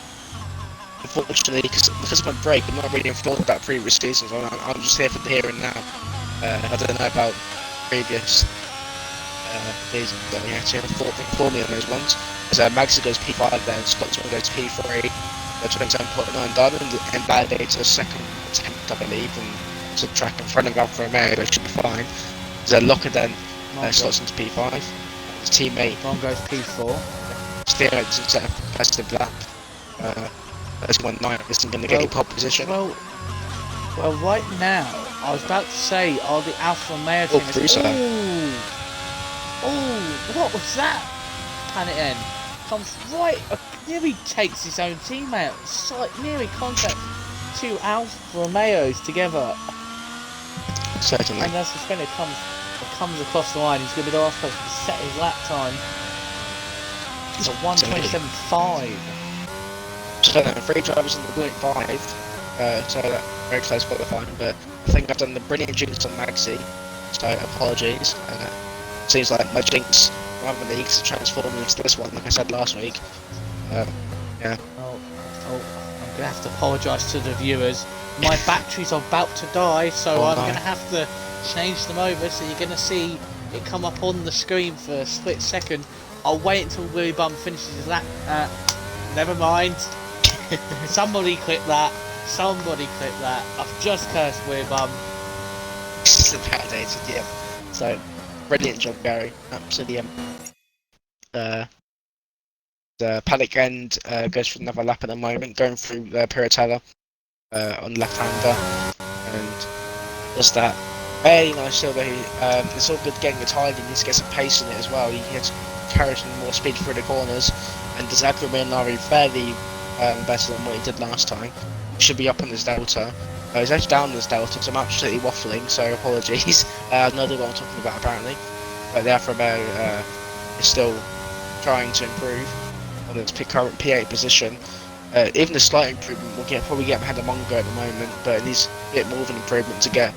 Unfortunately, because of my break, I'm not really informed about previous seasons. I'm just here for the here and now. I don't know about previous seasons, but yeah, so inform me on those ones. So Magsa goes P5 then, Scotsman goes P3, 27.9 Diamond, and validates a second attempt, I believe, and to track in front of Alfa Romeo, which should be fine. So Locker then slots into P5. His teammate Ron goes P4. Steering to set a competitive lap. That's 1.9 isn't going to get you pole position. Well, right now, I was about to say, are the Alfa Romeo team? Oh, what was that? Planet N comes right, nearly takes his own teammate out, nearly contact two Alfa Romeos together. Certainly. And as the spinner comes across the line, he's going to be the last person to set his lap time. It's a 1:27.5. So 3 drivers in the group 5, so that very close qualifying, but I think I've done the brilliant jinx on Maxi, so apologies. Seems like my jinx from other leagues is transforming into this one, like I said last week. Yeah. Oh, I'm going to have to apologise to the viewers. My batteries are about to die, so I'm going to have to change them over, so you're going to see it come up on the screen for a split second. I'll wait until Willy Bum finishes his lap. Never mind. Somebody clip that. Somebody clip that. I've just cursed Willy Bum. This is validated, yeah. So, brilliant job, Gary. Absolutely. The Paddock end goes for another lap at the moment, going through Piratella. on left-hander, and does that. Very nice still, but it's all good getting the tire. He needs to get some pace in it as well. He has to carry some more speed through the corners, and does Minari fairly better than what he did last time. He should be up on his delta. He's actually down on his delta, so I'm absolutely waffling, so apologies. I know what I'm talking about apparently. But the Alfa Romeo is still trying to improve on its current P8 position. Even a slight improvement will probably get ahead of Mongo at the moment, but it needs a bit more of an improvement to get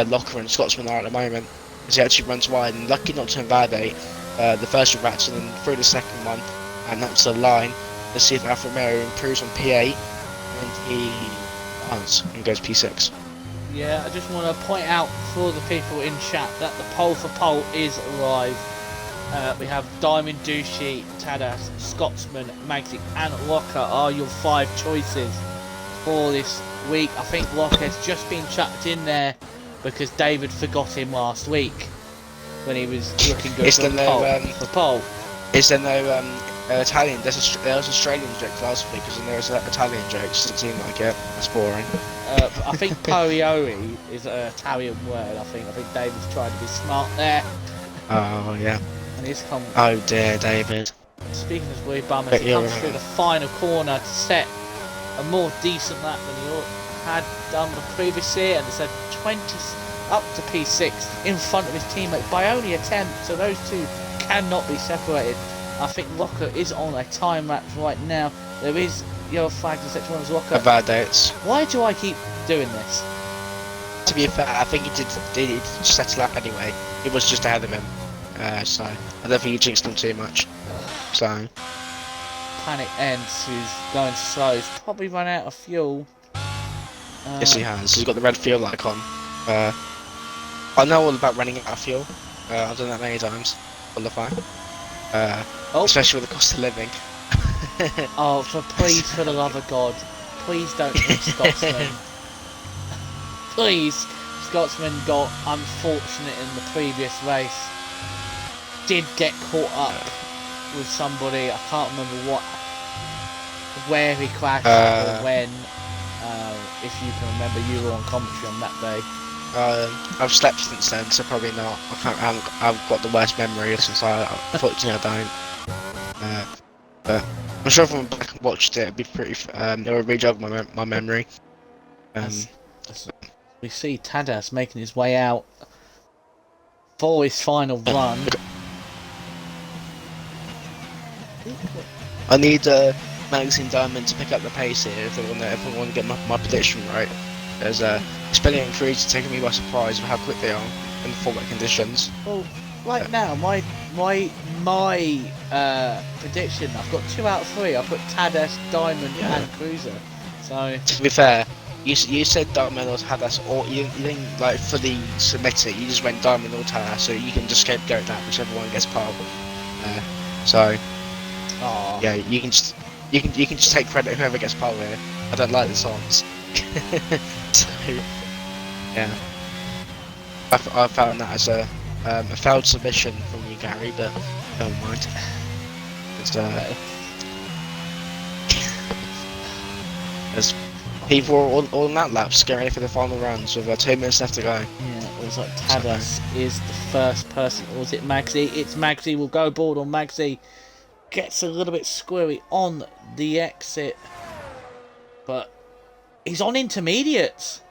Locker and Scotsman are at the moment, as he actually runs wide and lucky not to invalidate the first rats and then through the second one and up to the line. Let's see if Alfa Romeo improves on P8 and he runs and goes P6. Yeah, I just want to point out for the people in chat that the poll for pole is live. We have Diamond, Douchey, Tadas, Scotsman, Magsy and Locker are your 5 choices for this week. I think Locker's just been chucked in there because David forgot him last week when he was looking good for pole. Is there no Italian? There was Australian jokes last week, because there was Italian jokes. Doesn't seem like it. That's boring. I think Poriori is an Italian word. I think David's trying to be smart there. Oh yeah. And he's come. Oh dear, David. Speaking of weird bummers, he comes through the final corner to set a more decent lap than he had done the previous year, and it's a 20 up to P6 in front of his teammate by only a tenth. So those two cannot be separated. I think Locker is on a time lapse right now. There is yellow flags and such one as Locker. Validates. Why do I keep doing this? To be fair, I think he did settle up anyway. It was just ahead of him. So I don't think he jinxed him too much. So Panic ends, who's going slow. He's probably run out of fuel. Yes, he has. He's got the red fuel icon. I know all about running out of fuel. I've done that many times. Qualify. Especially with the cost of living. Oh, for the love of God, please don't hit Scotsman. Please. Scotsman got unfortunate in the previous race. Did get caught up with somebody. I can't remember where he crashed or when. If you can remember, you were on commentary on that day. I've slept since then, so probably not. I've got the worst memory since unfortunately I don't. But I'm sure if I went back and watched it, it'd be pretty. It would re-jog my memory. We see Tadas making his way out for his final run. I need Magazine Diamond to pick up the pace here if I want to get my prediction right. There's Spelling and Cruise taking me by surprise with how quick they are in the full wet conditions. Well, right now, my prediction, I've got 2 out of 3. I put Tadas, Diamond, and Cruiser. So to be fair, you said Diamond or Tadas, or you didn't like fully submit it. You just went Diamond or Tadas, so you can just scapegoat that whichever one gets pole. So yeah, you can just take credit whoever gets pole here. I don't like the songs. So yeah, I found that as a failed submission from you, Gary, but never mind. There's people all in that lap getting ready for the final runs with 2 minutes left to go. Yeah, it was like Tadas is the first person, or was it Magsy? It's Magsy. We'll go board on Magsy. Gets a little bit squirry on the exit, but he's on intermediates.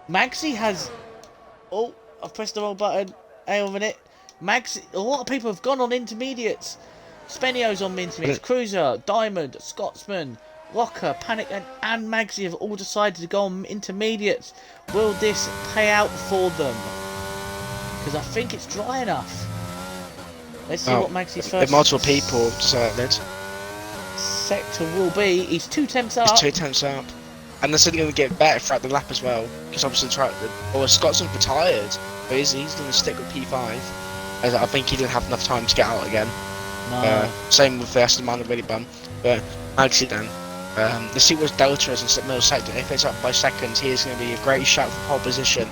Magsy has... Oh, I've pressed the wrong button. Hang on a minute. Magsy... A lot of people have gone on intermediates. Spenio's on intermediates. Cruiser, Diamond, Scotsman, Locker, Panic and Magsy have all decided to go on intermediates. Will this pay out for them? Because I think it's dry enough. Let's see what Magsy's first... multiple people decided. Sector will be... He's 2 tenths up. He's 2 tenths up. And they're still going to get better throughout the lap as well. Because obviously Scotsman's retired. But he's going to stick with P5. As I think he didn't have enough time to get out again. No. Same with the Aston Martin really bum. But Magsy then. Let's see what Delta is in middle sector. If it's up by seconds, he is going to be a great shout for pole position.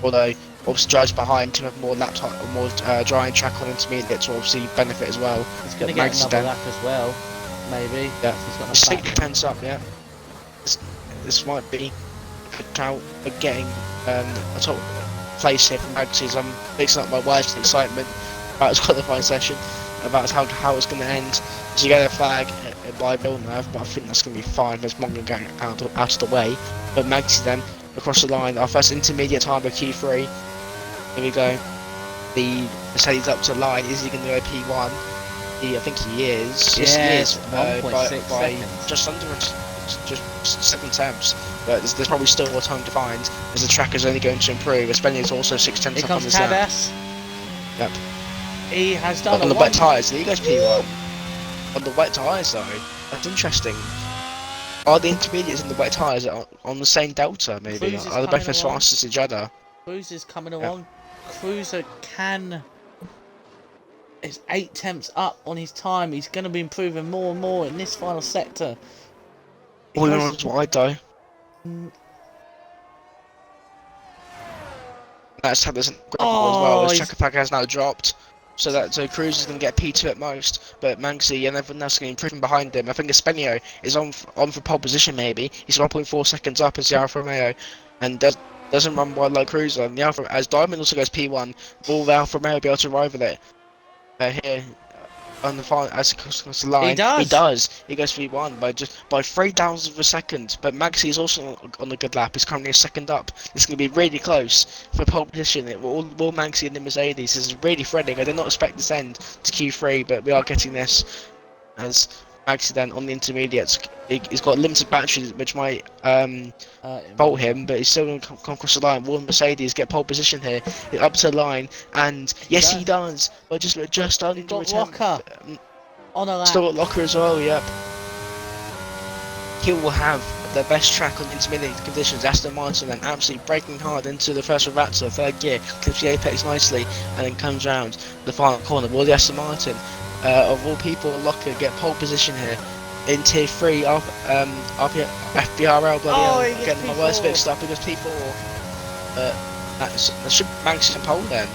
Although... obviously drives behind to have more lap time, more drying track on intermediate to obviously benefit as well. He's going to get another lap as well, maybe. Yeah, he's got he's 6 tenths up. Yeah, this might be a shout of getting a top place here from Magsy. I'm mixing up my words with excitement about his qualifying session, about how it's going to end. So you get a flag by Villeneuve, but I think that's going to be fine. There's Mongo going out of the way. But Magsy then across the line, our first intermediate time of Q3. Here we go. The Mercedes up to the line. Is he going to go P1? I think he is. Yes, he is. 1.6 seconds. Just under just 7 tenths. But there's probably still more time to find, as the track is only going to improve. Especially it's also 6 tenths up on the lap. Yep. He has done on the wet tyres. He goes P1. On the wet tyres though. That's interesting. Are the intermediates and the wet tyres on the same delta? Maybe are they both as fast as each other? Cruiser's coming along. Cruiser is 8 tenths up on his time. He's going to be improving more and more in this final sector. All in all, wide though. That's how there's gravel as well. As Chakapak has now dropped, so Cruiser's going to get P2 at most, but Magsy and everyone else is going to be improving behind him. I think Espenio is on for pole position maybe. He's 1.4 seconds up as the Alfa Romeo, and doesn't run wide like Cruiser. And the Alfa, as Diamond also goes P1, will the Alfa Romeo be able to rival it? Here on the final, as it crosses the line, he does. He goes P1 by 0.03 of a second. But Magsy is also on a good lap. He's currently a second up. It's going to be really close for pole position. Will Magsy and the Mercedes is really threading. I did not expect this end to Q3, but we are getting this as Magsy then on the intermediates. He's got limited batteries, which might fault him, but he's still going to come across the line. Will Mercedes get pole position here? Up to the line, and yes, he does. But just starting to attempt. Locker on a lap. Still got Locker as well. Yep. He will have the best track on intermediate conditions. Aston Martin then absolutely braking hard into the first Ravazza, third gear, clips the apex nicely, and then comes round the final corner. Will the Aston Martin, of all people, Locker get pole position here? In tier 3 of FBRL, bloody hell, getting my words mixed up because P4. That should Magsy and pole then.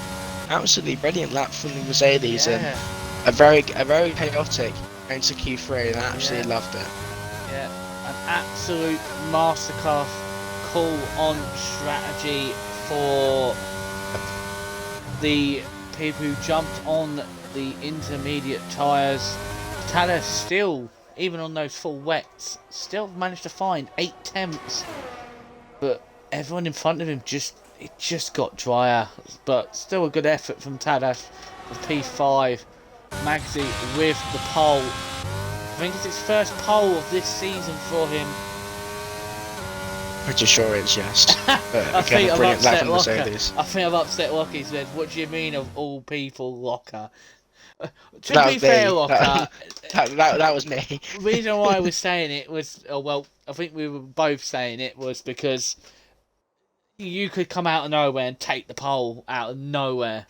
Absolutely brilliant lap from the Mercedes, and a very chaotic into Q3, and I absolutely loved it. Yeah, an absolute masterclass call on strategy for the people who jumped on the intermediate tyres. Taylor still, even on those full wets, still managed to find 8 tenths, but everyone in front of him just got drier. But still a good effort from Tadas with P5. Magsy with the pole. I think it's his first pole of this season for him. Pretty sure it's yes. I think I've upset Locker. I think I've upset Locker. He said, "What do you mean of all people, Locker?" To be fair, Locker, that was me. The reason why I was saying it was, I think we were both saying it was because you could come out of nowhere and take the pole out of nowhere.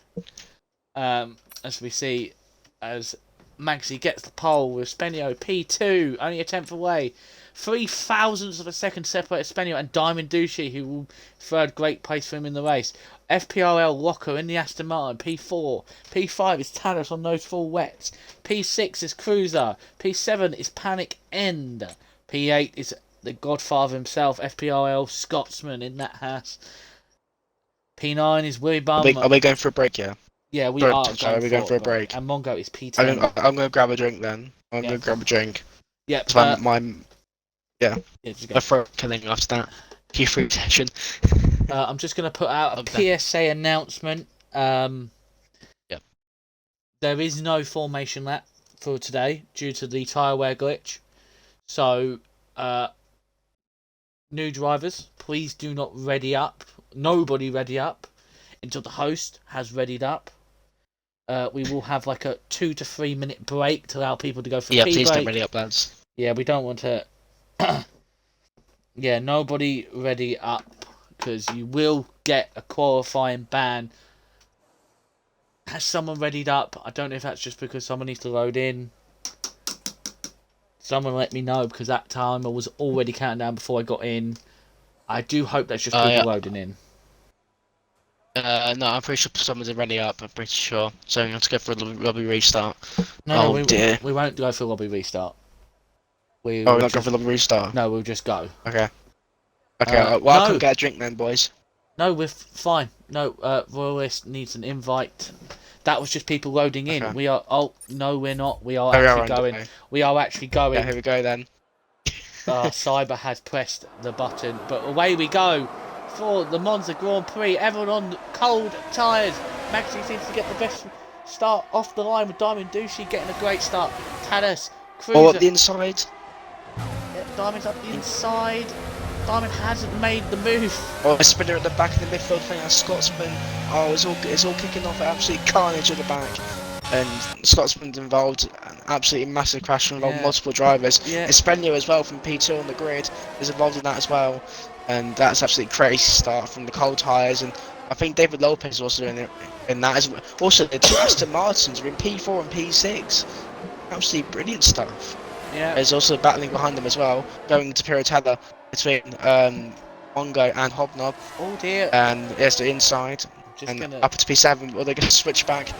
As we see, as Magsy gets the pole with Spenio P2, only a tenth away. 0.03 of a second separate Spenio and Diamond Duchy, who will third great place for him in the race. FPRL Locker in the Aston Martin, P4. P5 is Talos on those full wets. P6 is Cruiser. P7 is Panic End. P8 is the Godfather himself, FPRL Scotsman in that Haas. P9 is Willy Bum. Are we going for a break, yeah? Yeah, we are. We're going for a break. And Mongo is P10. I'm going to grab a drink then. I'm going to grab a drink. Yep. Yeah. My throat killing after that Q3 session. I'm just going to put out a PSA announcement. There is no formation lap for today due to the tyre wear glitch. So, new drivers, please do not ready up. Nobody ready up until the host has readied up. We will have like a 2 to 3 minute break to allow people to go for a pee break. Please don't ready up, lads. Yeah, we don't want to. Yeah, nobody ready up because you will get a qualifying ban. Has someone readied up? I don't know if that's just because someone needs to load in. Someone let me know because that time I was already counting down before I got in. I do hope that's just people loading in. No, I'm pretty sure someone's already up. I'm pretty sure. So I'm going to go for a lobby restart. No, we won't go for a lobby restart. We're not going for a lobby restart? No, we'll just go. Okay. Okay, well, I No, couldn't get a drink then, boys. no, we're fine. No, Royalist needs an invite. That was just people loading in. Okay. We are. Oh no, we're not. We are Oh, we actually are going. underway. We are actually Yeah, going. here we go then. Cyber has pressed the button, but away we go for the Monza Grand Prix. Everyone on cold tyres. Maxi seems to get the best start off the line with Diamond Douchey getting a great start. Tadas, Oh, up Cruiser. the inside. Diamond's up the inside. Diamond hasn't made the move. Oh, a spinner at the back of the midfield thing. A Scotsman. Oh, it's all kicking off. Absolute carnage at the back. And Scotsman's involved. An absolutely massive crash involved multiple drivers. Yeah. Espenio as well from P2 on the grid is involved in that as well. And that's absolutely crazy start from the cold tyres. And I think David Lopez is also in that as well. Also, the two Aston Martins are in P4 and P6. Absolutely brilliant stuff. Yeah. There's also battling behind them as well, going to Pirotella between Mongo and Hobnob. Oh dear. And there's the inside. And up into P7, or they're going to switch back.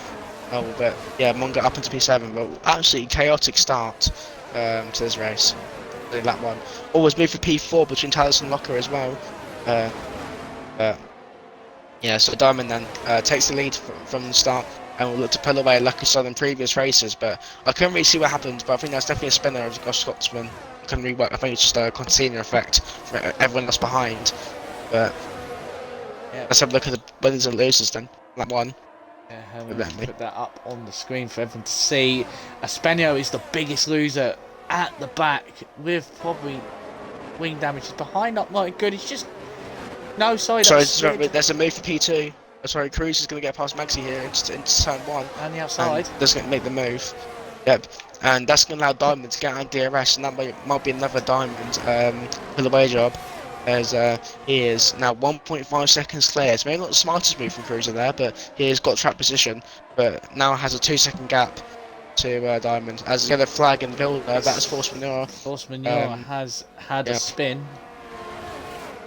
Oh, but yeah, Mongo up into P7, but absolutely chaotic start to this race. Lap 1. Always move for P4 between Talos and Locker as well. Yeah, so Diamond then takes the lead from the start and will look to pull away like he saw in previous races, but I couldn't really see what happened, but I think that's definitely a spinner of the Scotsman. I couldn't rework. I think it's just a container effect for everyone else behind. But yeah, let's have a look at the winners and losers then. Lap 1. Yeah, put that up on the screen for everyone to see. Espenio is the biggest loser at the back with probably wing damage. He's behind, not like good. He's just sorry, there's a move for P2. Sorry, Cruz is going to get past Maxi here into turn 1. And the outside. And doesn't make the move. Yep. And that's going to allow Diamond to get on DRS, and that might be another Diamond pull away job. As he is now 1.5 seconds clear. It's maybe not the smartest move from Cruiser there, but he has got track position. But now has a 2-second gap to Diamond. As the other flag in the middle, that's Force Manure. Force Manure has had a spin.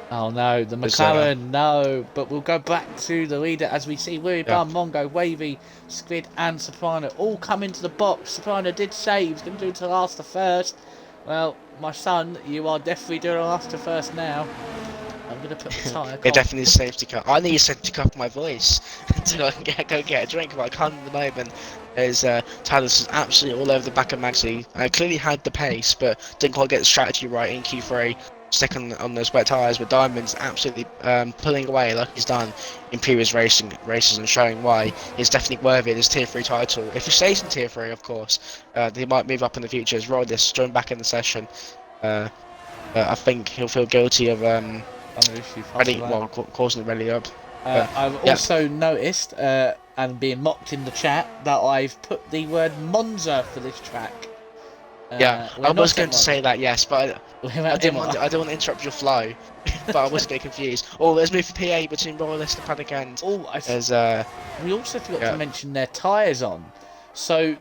Oh no, the McLaren, no. But we'll go back to the leader as we see Willie Barn, Mongo, Wavy, Squid and Soprano all come into the box. Soprano did say he was going to do it to last to first. Well, my son, you are definitely doing last to first now. I'm going to put the tyre. Yeah, definitely a safety car. I need a safety car for my voice until I can go get a drink, but I can't at the moment. As Talos is absolutely all over the back of Maxi. Clearly had the pace, but didn't quite get the strategy right in Q3. Sticking on those wet tyres, but Diamond's absolutely pulling away like he's done in previous races and showing why he's definitely worthy of his Tier 3 title. If he stays in Tier 3, of course, he might move up in the future as Rodis join back in the session. I think he'll feel guilty of causing the rally up. I've also noticed, and being mocked in the chat, that I've put the word Monza for this track. I was going to say that, yes, but I don't want to interrupt your flow, but I was a bit confused. Oh, let's move for PA between Royalist and Paddock End. We also forgot to mention their tyres on. So,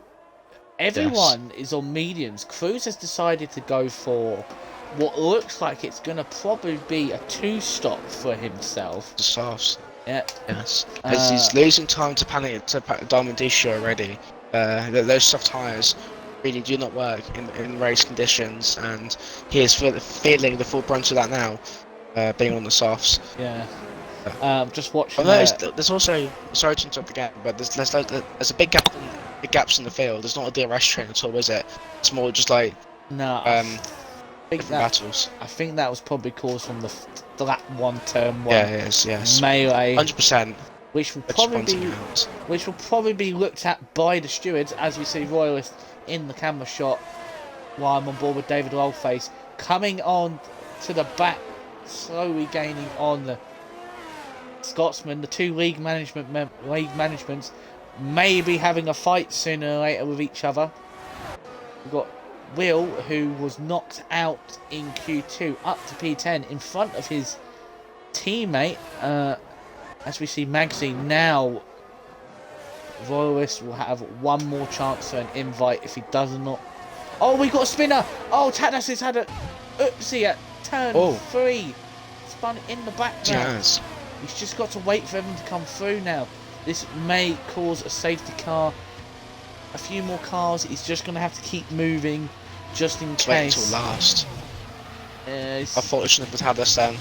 everyone is on mediums. Cruz has decided to go for what looks like it's going to probably be a 2-stop for himself. The softs. Yeah. Yes. As he's losing time to Diamond Disha already. Those soft tyres really do not work in race conditions, and he is feeling the full brunt of that now, being on the softs. Yeah. Just watching. There's also, sorry to interrupt again, but there's a big gaps in the field. There's not a DRS train at all, is it? It's more just like different battles. I think that was probably caused from the lap 1 turn 1. Yes. Melee. 100%. Which will probably be looked at by the stewards as we see Royalist in the camera shot while I'm on board with David Lolface coming on to the back, slowly gaining on the Scotsman. The two league managements may be having a fight sooner or later with each other. We've got Will, who was knocked out in Q2, up to P10 in front of his teammate. As we see Magsy now, Royalist will have one more chance for an invite if he does not. Oh, we got a spinner! Oh, Tadas has had a oopsie at turn 3. Spun in the back now. Yes. He's just got to wait for everyone to come through now. This may cause a safety car. A few more cars. He's just going to have to keep moving just in case. Wait until last. Unfortunate for Tadas then.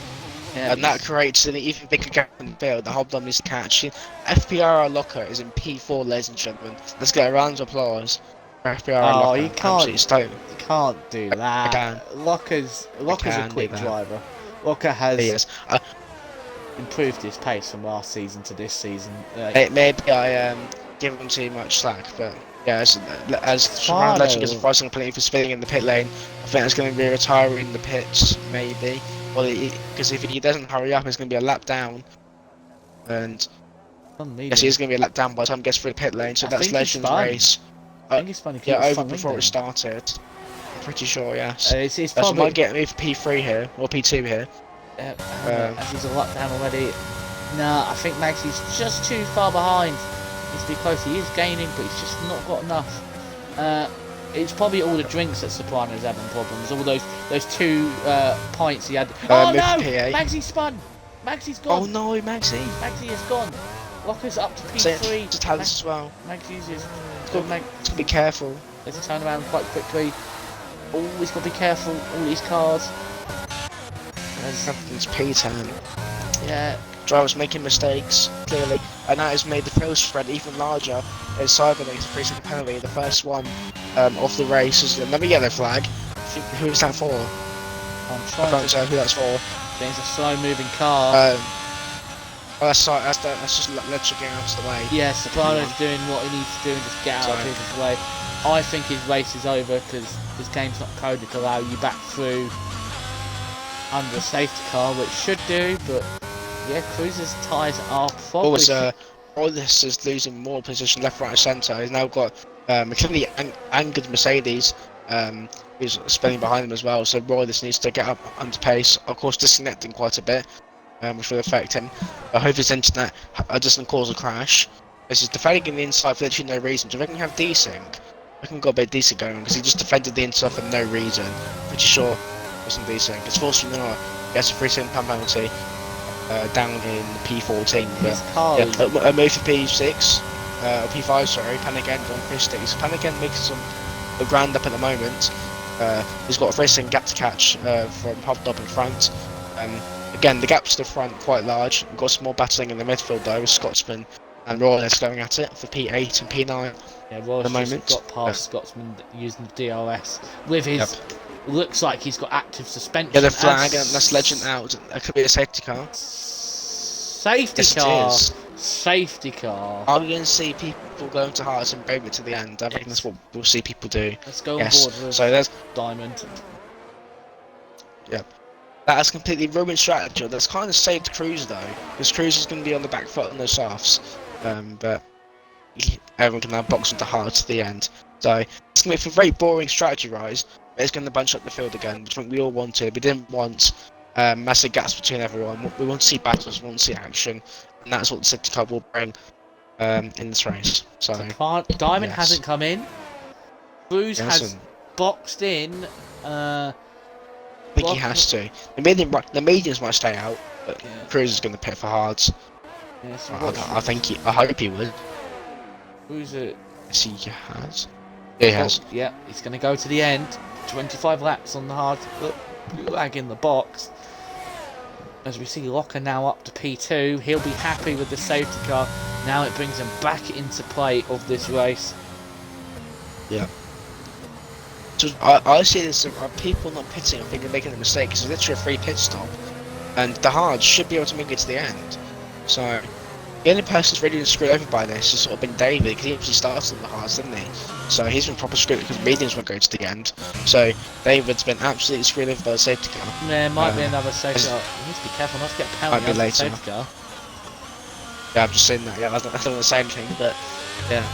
Yeah, and that creates an even bigger gap in the field. The Hobnob needs to catch. FPR Locker is in P4, ladies and gentlemen. Let's get a round of applause for FPR oh, Locker. Absolutely stone. you can't do I can. that. Locker's a can do quick that. driver. Locker has Yes. improved his pace from last season to this season. Maybe I give him too much slack, but yeah, as Shimano Legend gets a pricing penalty for spinning in the pit lane, I think that's going to be retiring the pits, maybe. Well, because if he doesn't hurry up, it's going to be a lap down, and yes, he's going to be a lap down by the time he gets through the pit lane. So that's Legend's race. I think it's funny. Yeah, over before it started. I'm pretty sure, yes. It's So probably might get me for P3 here or P2 here. as he's a lap down already. Nah, I think Maxi's just too far behind. He's too close. He is gaining, but he's just not got enough. It's probably all the drinks that Soprano's having problems. All those 2 pints he had. Oh no! Maxi spun. Maxi's gone. Oh no, Maxi. Maxi is gone. Locker's up to P3. To Talus as well. Maxi's is. Got to be careful. There's a turnaround quite quickly. Always got to be careful. All these cars. It's P10. Yeah. Drivers making mistakes, clearly, and that has made the field spread even larger as Cyber makes a free penalty. The first one of the race is another yellow flag. Who is that for? I can't say who that's for. It's a slow moving car. That's just Ledger getting out of the way. Yeah, Soprano's doing what he needs to do and just get out of his way. I think his race is over because his game's not coded to allow you back through under a safety car, which should do, but yeah, Cruz's tyres are probably... All this is losing more position left, right and centre. He's now got a clearly angered Mercedes who's spinning behind him as well, so Roylis needs to get up under pace, of course disconnecting quite a bit, which will affect him. I hope his internet doesn't cause a crash. This is defending in the inside for literally no reason. Do you reckon you have desync? I reckon got a bit of desync going because he just defended the inside for no reason. Pretty sure there's some desync. It's forcing him to get a 3-second penalty. Down in P14, but a move for P6, or P5, sorry. Panagan on fish sticks. Panagan making some ground up at the moment. He's got a racing gap to catch from Hobnob in front. Again, the gaps to the front quite large. We've got some more battling in the midfield though, with Scotsman and Roylis going at it for P8 and P9. Yeah, Roylis just got past Scotsman using the DRS with his. Looks like he's got active suspension. Yeah, the flag, and that's Legend out. That could be a safety car. Safety car. Safety car. Are we going to see people going to Hearts and brave it to the end? I think that's what we'll see people do. Let's go on board with so there's Diamond. Yep. That has completely ruined strategy. That's kind of saved Cruz though, because Cruz is going to be on the back foot on those softs. But everyone can now box into Hearts at the end. So it's going to be a very boring strategy rise. It's going to bunch up the field again, which I think we all wanted. We didn't want massive gaps between everyone. We want to see battles, we want to see action, and that's what the safety car will bring in this race. So Diamond hasn't come in. Cruz has boxed in. I think he has to. The mediums might stay out, but Cruz is going to pit for hards. Yeah, so I hope he would. Who's it? Yes, he has. Yeah, he has. Yeah, he's going to go to the end. 25 laps on the hard lag in the box. As we see Locker now up to P2, he'll be happy with the safety car. Now it brings him back into play of this race. Yeah. So I see this, people not pitting, I think they're making a mistake. It's literally a free pit stop. And the hards should be able to make it to the end. So the only person that's really been screwed over by this has sort of been David, because he actually started on the hards, didn't he? So he's been proper screwed because mediums won't go to the end. So David's been absolutely screwed over by the safety car. Yeah, might be another safety car. You need to be careful not to get a penalty on the safety car. Yeah, I'm just saying that. Yeah, I don't want to say anything, but yeah.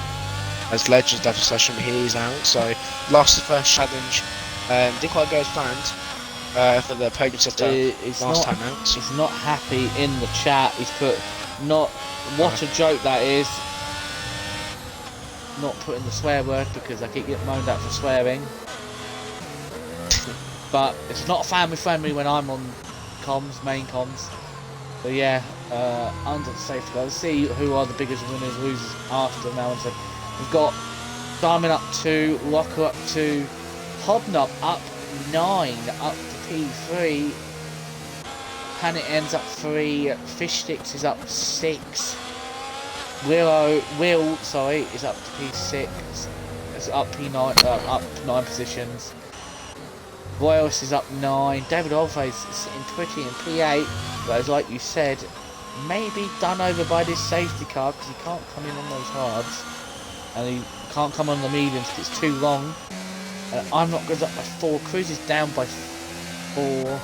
As Legend's left the session, he's out. So lost the first challenge. Didn't quite go as planned for the podium setter last time out. He's not happy in the chat. He's put what a joke that is. Not putting the swear word because I keep getting moaned at for swearing. But it's not family friendly when I'm on comms, main comms. So yeah, under the safety car. Let's see who are the biggest winners, losers after now. So we've got Diamond up 2, Locker up 2, Hobnob up 9, up to P3. Planet ends up 3. Fish Sticks is up 6. Will is up to P6. It's up P9, up 9 positions. Royals is up 9. David Olves is sitting pretty in P8, but as like you said, maybe done over by this safety car because he can't come in on those hards, and he can't come on the mediums because it's too long. I'm not good up by 4. Cruz is down by 4.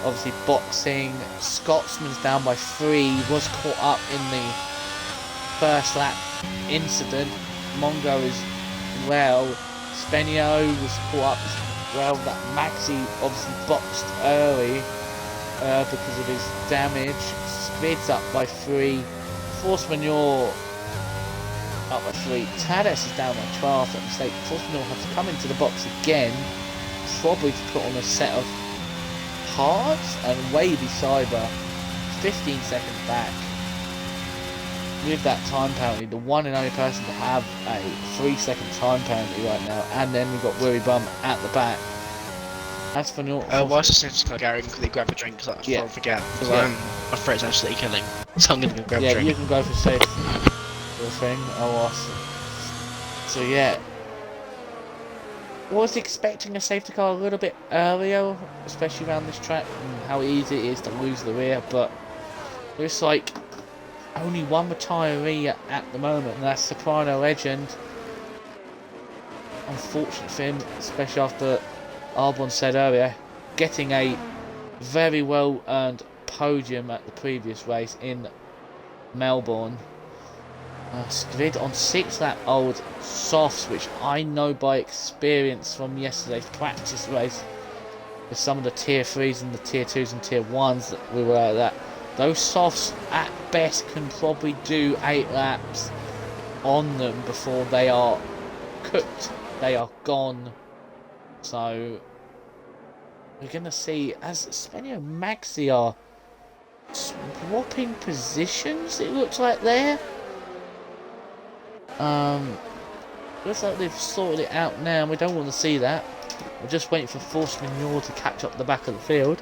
Obviously boxing. Scotsman's down by 3. Was caught up in the first lap incident. Mongo as well. Spenio was caught up as well. That Maxi obviously boxed early because of his damage. Skvid's up by 3. Force Manure up by 3. Tades is down by 12. That mistake. Force Manure has to come into the box again, probably to put on a set of hards, and Wavy Cyber 15 seconds back. With that time penalty, the one and only person to have a 3-second time penalty right now, and then we've got Willy Bum at the back. As for North, what's the sentence called, Gary? Can they grab a drink? Because I forget. Because I'm afraid it's absolutely killing. So I'm going to grab a drink. Yeah, you can go for safe thing. Oh, awesome. So yeah, was expecting a safety car a little bit earlier, especially around this track, and how easy it is to lose the rear. But looks like only one retiree at the moment, and that's Soprano Legend. Unfortunate for him, especially after Arbon said earlier, getting a very well earned podium at the previous race in Melbourne. Skvid on 6-lap old softs, which I know by experience from yesterday's practice race with some of the tier 3s and the tier 2s and tier 1s that we were at. Those softs at best can probably do 8 laps on them before they are cooked, they are gone. So we're going to see, as Spenio and Maxi are swapping positions, it looks like there. Looks like they've sorted it out now. We don't want to see that. We're just waiting for Force Manure to catch up the back of the field.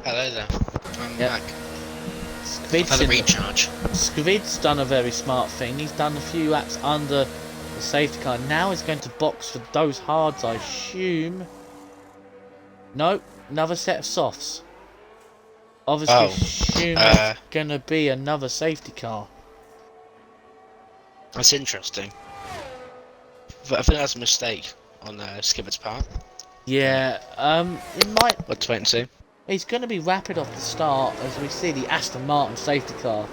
Hello there. I'm back. Skvid's a recharge. Skvid's done a very smart thing. He's done a few laps under the safety car. Now he's going to box for those hards, I assume. Nope, another set of softs. Obviously, assume it's going to be another safety car. That's interesting. But I think that's a mistake on Skipper's part. Yeah, it might. What, 22? He's going to be rapid off the start, as we see the Aston Martin safety car.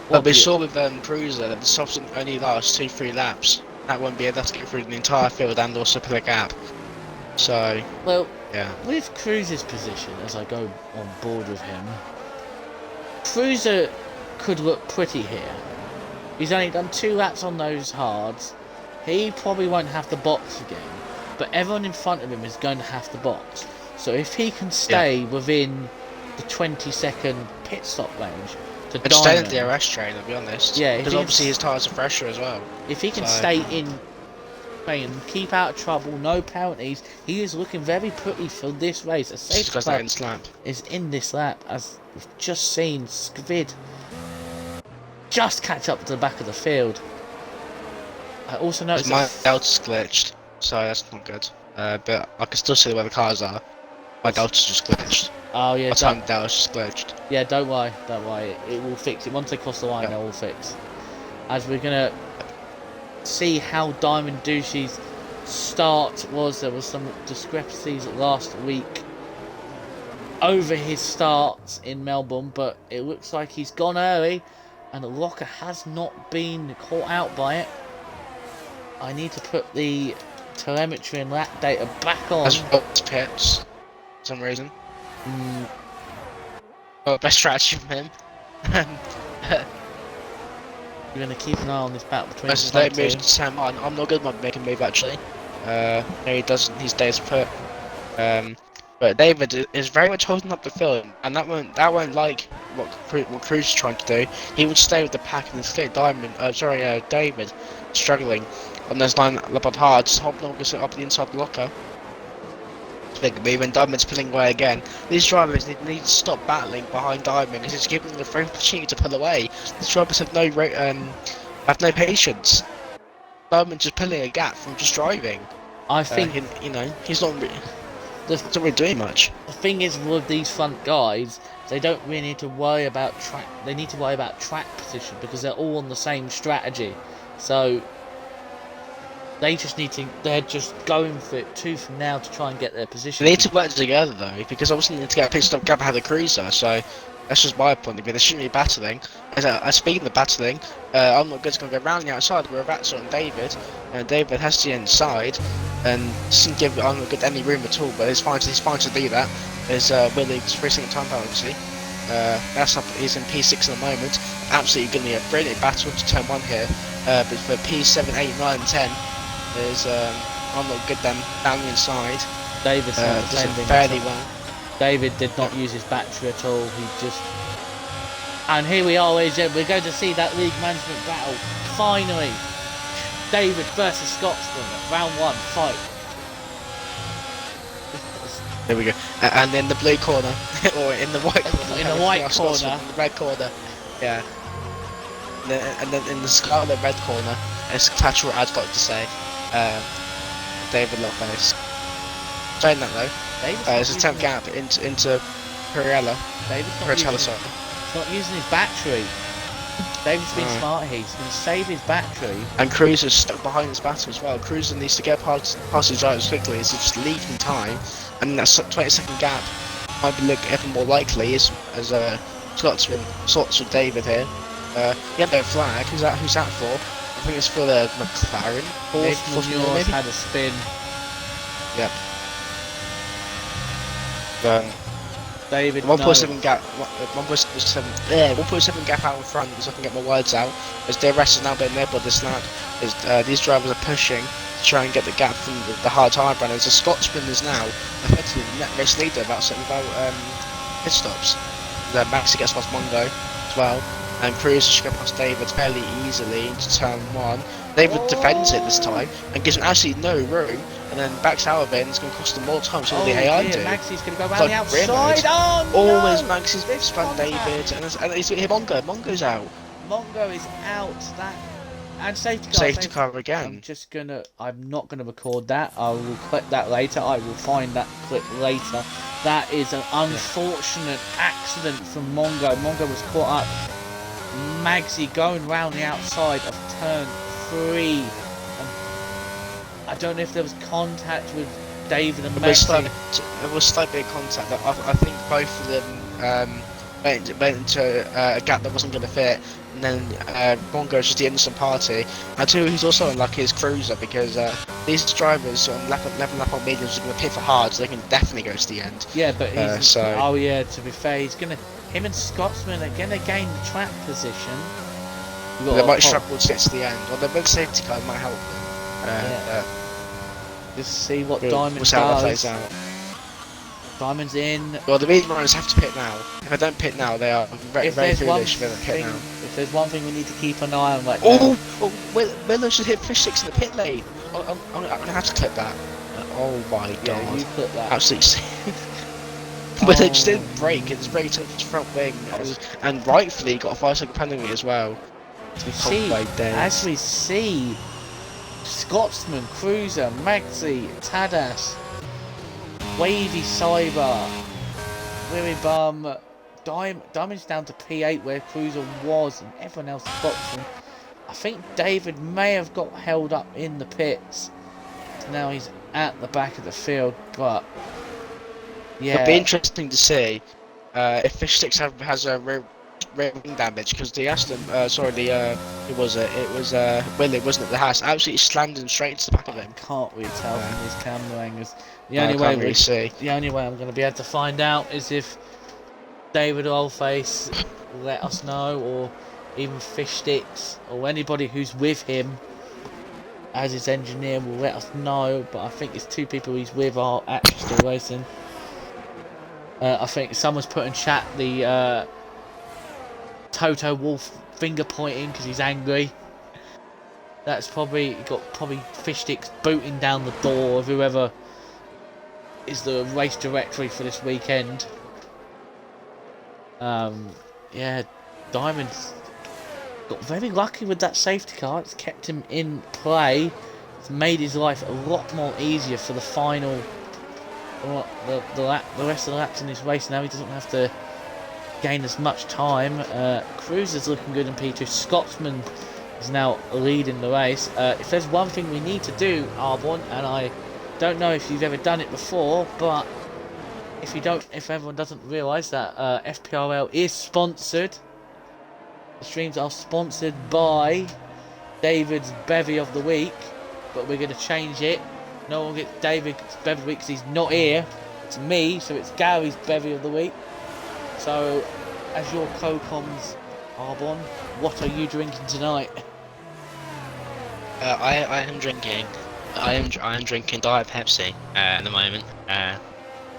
But we saw with Cruiser that the softs only last 2-3 laps. That won't be enough to get through the entire field and also put a gap. So, well, yeah. With Cruiser's position, as I go on board with him, Cruiser could look pretty here. He's only done 2 laps on those hards. He probably won't have to box again, but everyone in front of him is going to have to box. So if he can stay within the 20-second pit stop range to I'd stay in the DRS train, I'll be honest. Yeah, because obviously his tyres are fresher as well. If he can stay in and keep out of trouble, no penalties, he is looking very pretty for this race. A safety car is in this lap, as we've just seen Skvid just catch up to the back of the field. I also noticed my delta's glitched, so that's not good. But I can still see where the cars are. My delta's just glitched. Oh yeah, my time delta's just glitched. Yeah, don't worry, it will fix it. Once they cross the line, they'll all fix. As we're gonna see how Diamond Douchey's start was. There was some discrepancies last week over his starts in Melbourne, but it looks like he's gone early, and the locker has not been caught out by it. I need to put the telemetry and lap data back on. That's pits, for some reason. Oh, best strategy from him. You're going to keep an eye on this battle between Versus late moves to Sam Martin. I'm not good at making a move actually. No, he doesn't. He stays put. But David is very much holding up the field, and that won't like what Cruz is trying to do. He would stay with the pack and instead David struggling on those line up on hards, hopping up the inside the locker. big move, and Diamond's pulling away again. These drivers need to stop battling behind Diamond because it's giving them the free opportunity to pull away. These drivers have no patience. Diamond's just pulling a gap from just driving. I think he's not really doing much. the thing is with these front guys, they don't really need to worry about track. They need to worry about track position because they're all on the same strategy. So they just need to. They're just going for it tooth and nail to try and get their position. They need to work together though, because obviously they need to get a pit stop gap ahead of the cruiser. So that's just my point of view. They shouldn't be battling. Speaking of battling, I'm not good. Going to go round the outside with Ratzel and David. David has to the inside and doesn't give I'm not good any room at all. But he's fine to do that. There's Williams for a second time penalty. That's up. He's in P6 at the moment. Absolutely going to be a brilliant battle to turn 1 here. But for P7, 8, 9, 10. There's I'm not good then down the inside. David's not does it defending fairly well. David did not use his battery at all. He just. And here we are. We're going to see that league management battle. Finally, David versus Scotsman. Round 1 fight. There we go. And in the blue corner, or in the white corner. In the white corner. In the red corner. Yeah. And then in the scarlet red corner, it's Thatcher I'd got to say. David Lockface. Saying that though, it's a 10th gap into Pirella. David's not using his battery. David's been smart here. He's going to save his battery. And Cruiser's stuck behind his battle as well. Cruiser needs to get past his drivers quickly. It's just leaving time, and that 20-second gap might be look even more likely as Scotsman sorts with David here. Yellow flag. Who's that for? I think it's for the McLaren. Force Munoz had a spin. Yep. David. 1.7 gap. 1.7 gap out in front, so I can get my words out. As DRS has now been enabled this lap, these drivers are pushing to try and get the gap from the hard tyre runners. The Scotsman is now effectively the net race leader about pit stops. Maxi gets past Mongo as well. And Cruiser should go past David fairly easily into turn 1. David defends it this time and gives him absolutely no room, and then backs out of it, and it's going to cost him more time. So the AI do. Maxi's going to go around the outside. Oh, always Maxi's spun David, and he's hit Mongo. Mongo's out. Mongo is out. And safety car. Safety car again. I'm not gonna record that. I will clip that later. I will find that clip later. That is an unfortunate accident from Mongo. Mongo was caught up. Magsy going round the outside of turn 3. I don't know if there was contact with David and Magsy. There was slight bit of contact. I think both of them went into a gap that wasn't going to fit, and then Mongo's just the innocent party. And two, he's also unlucky as Cruiser, because these drivers on 11 lap on mediums are going to pit for hard, so they can definitely go to the end. Yeah, but he's to be fair, him and Scotsman are going to gain the track position. They might struggle to get to the end. Well, the red safety car might help them. Just see what Diamond does. How that plays out. Diamond's in. Well, the lead runners have to pit now. If they don't pit now, they are very foolish if they don't pit now. If there's one thing we need to keep an eye on right now. Miller should hit fish 6 in the pit lane. I'm going to have to clip that. Oh my god. Yeah, you clip that. Absolutely. But they just didn't brake. It's very tough his front wing, and rightfully got a 5-second penalty as well. As we see, Scotsman, Cruiser, Maxi, Tadas, Wavy Cyber, Willy Bum, Diamond's down to P8 where Cruiser was, and everyone else is Scotsman. I think David may have got held up in the pits. So now he's at the back of the field, but yeah. It'll be interesting to see if Fish 6 has a rear wing damage, because the Aston, who was it? It was Willie, wasn't it? The Haas absolutely slammed him straight into the back of him. Can't really tell from these camera angles. The only way I'm going to be able to find out is if David Oldface will let us know, or even Fish Sticks, or anybody who's with him as his engineer will let us know. But I think it's 2 people he's with are actually still racing. I think someone's put in chat the Toto Wolff finger pointing because he's angry. That's probably got Fish Sticks booting down the door of whoever is the race directory for this weekend. Yeah, Diamond's got very lucky with that safety car. It's kept him in play. It's made his life a lot more easier for the final, the rest of the laps in this race. Now he doesn't have to gain as much time. Cruz is looking good in P2. Scotsman is now leading the race. If there's one thing we need to do, Arbon, and I don't know if you've ever done it before, but if everyone doesn't realise that FPRL is sponsored. The streams are sponsored by David's Bevy of the Week, but we're going to change it. No one gets David's Bevy of the Week because he's not here. It's me, so it's Gary's Bevy of the Week. So, as your co-coms, Arbon, what are you drinking tonight? I am drinking. I am drinking Diet Pepsi at the moment.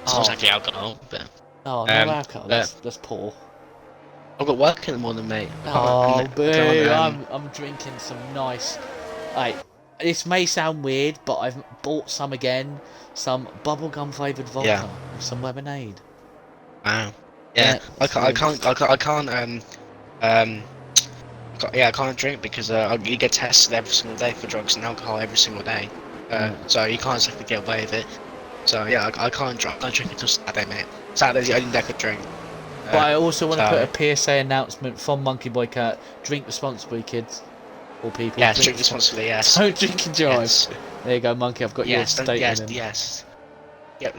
It's not exactly alcohol, but no alcohol. That's poor. I've got work in the morning, mate. Oh, boo! I'm drinking some nice. Like, this may sound weird, but I've bought some again. Some bubblegum flavoured vodka with some lemonade. Wow. Yeah, I can't drink because you get tested every single day for drugs and alcohol every single day. So you can't exactly get away with it. So yeah, I can't drink until Saturday, mate. Saturday's the only day I could drink. But I also want to put a PSA announcement from Monkey Boy Kurt: drink responsibly, kids or people. Yes, drink responsibly. Yes. Don't drink and drive. Yes. There you go, Monkey. I've got your statement. Yes. Get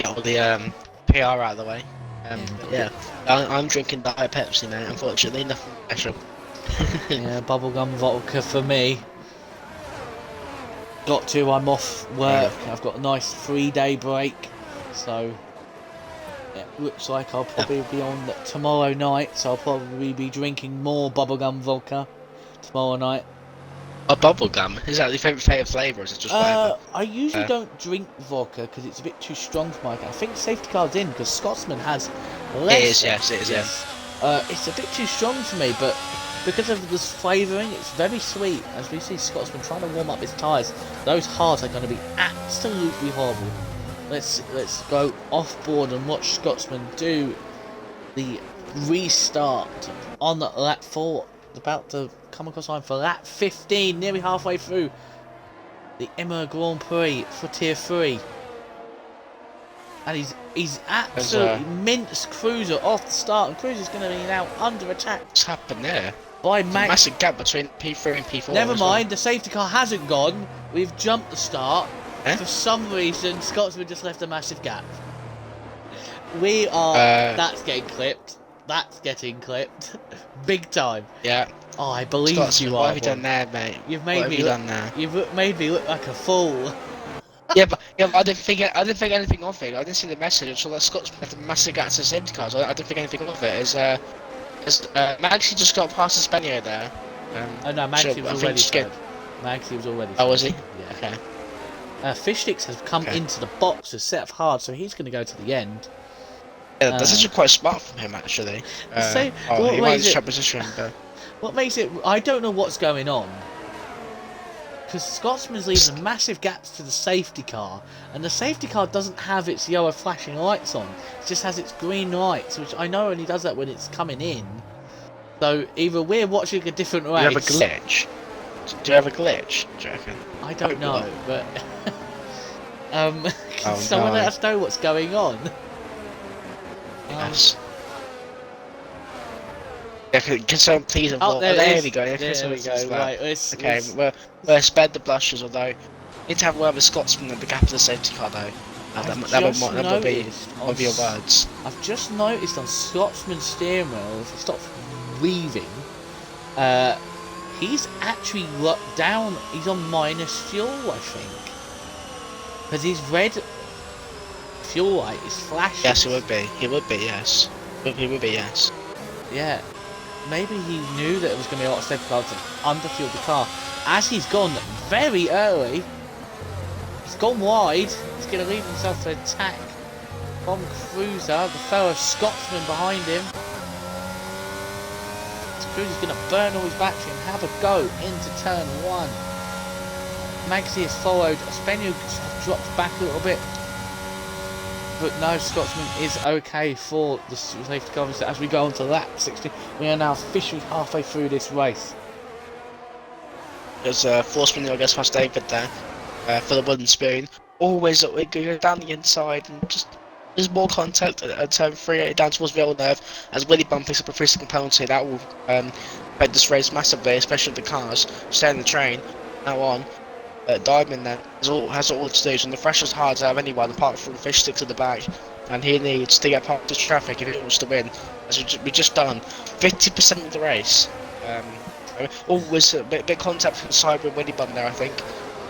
all the PR out of the way. I'm drinking Diet Pepsi, mate. Unfortunately, nothing special. Yeah, bubblegum vodka for me. I'm off work. Yeah. I've got a nice 3-day break, so it looks like I'll probably be on tomorrow night. So I'll probably be drinking more bubblegum vodka tomorrow night. A bubblegum? Is that your favourite flavour, or is it just flavour? I usually don't drink vodka because it's a bit too strong for my car. I think safety car's in because Scotsman has less. It is, yes. It's a bit too strong for me, but because of this flavouring, it's very sweet. As we see Scotsman trying to warm up his tyres, those hards are going to be absolutely horrible. Let's go off board and watch Scotsman do the restart on lap 4. About to come across line for lap 15, nearly halfway through the Imola Grand Prix for Tier 3. And he's absolutely minced Cruiser off the start, and Cruiser's going to be now under attack. What's happened there? By massive gap between P3 and P4. Never mind, the safety car hasn't gone. We've jumped the start. For some reason, Scotsman just left a massive gap. We are... that's getting clipped. That's getting clipped. Big time. Yeah. Oh, I believe you are. What have you done there, mate? You've made me look like a fool. yeah, but I didn't think anything of it. I didn't see the message until that Scotsman left a massive gap to the safety car. So I didn't think anything of it. Maxi just got past the Spanier there. No, Maxi was already third. Maxi was already third. Oh, was he? Yeah. Okay. Fishsticks has come into the box to set up hard, so he's going to go to the end. Yeah, that's actually quite smart from him, actually. He might just position, but... What makes it... I don't know what's going on. Because Scotsman's leaving massive gaps to the safety car, and the safety car doesn't have its yellow flashing lights on. It just has its green lights, which I know only does that when it's coming in. So either we're watching a different race... Do you have a glitch? Do you have a glitch, do you reckon? I don't know, but... can someone let us know what's going on? Yes. Can someone please avoid? There we go. There we go. Right. Okay. We're spared the blushes, although we need to have a word with Scotsman at the gap of the safety car, though. That would be of your words. I've just noticed on Scotsman's steering wheel, if he stops weaving, he's actually locked down. He's on minus fuel, I think, because his red fuel light is flashing. Yes, it would be. He would be. Yes. He would be. Yes. Yeah. Maybe he knew that it was going to be a lot of safety cars to underfuel the car. As he's gone very early, he's gone wide. He's going to leave himself to attack from Cruiser, the fellow Scotsman behind him. So Cruiser's going to burn all his battery and have a go into turn 1. Magsy has followed. Spenio dropped back a little bit. But no, Scotsman is okay for the safety car. As we go on to lap 60, we are now officially halfway through this race. There's Forceman, I guess, past David there for the wooden spoon. Always we go down the inside and just there's more contact at turn 3 down towards Villeneuve as Willie Bum picks up a 3-second penalty. That will affect this race massively, especially with the cars. Stay in the train. Now on. Diamond then has all to do, and the freshest hard out of anyone apart from Fish sticks at the back, and he needs to get past the traffic if he wants to win. As we just done 50% of the race. Always a bit contact from Cyber and Winnie Bum there, I think.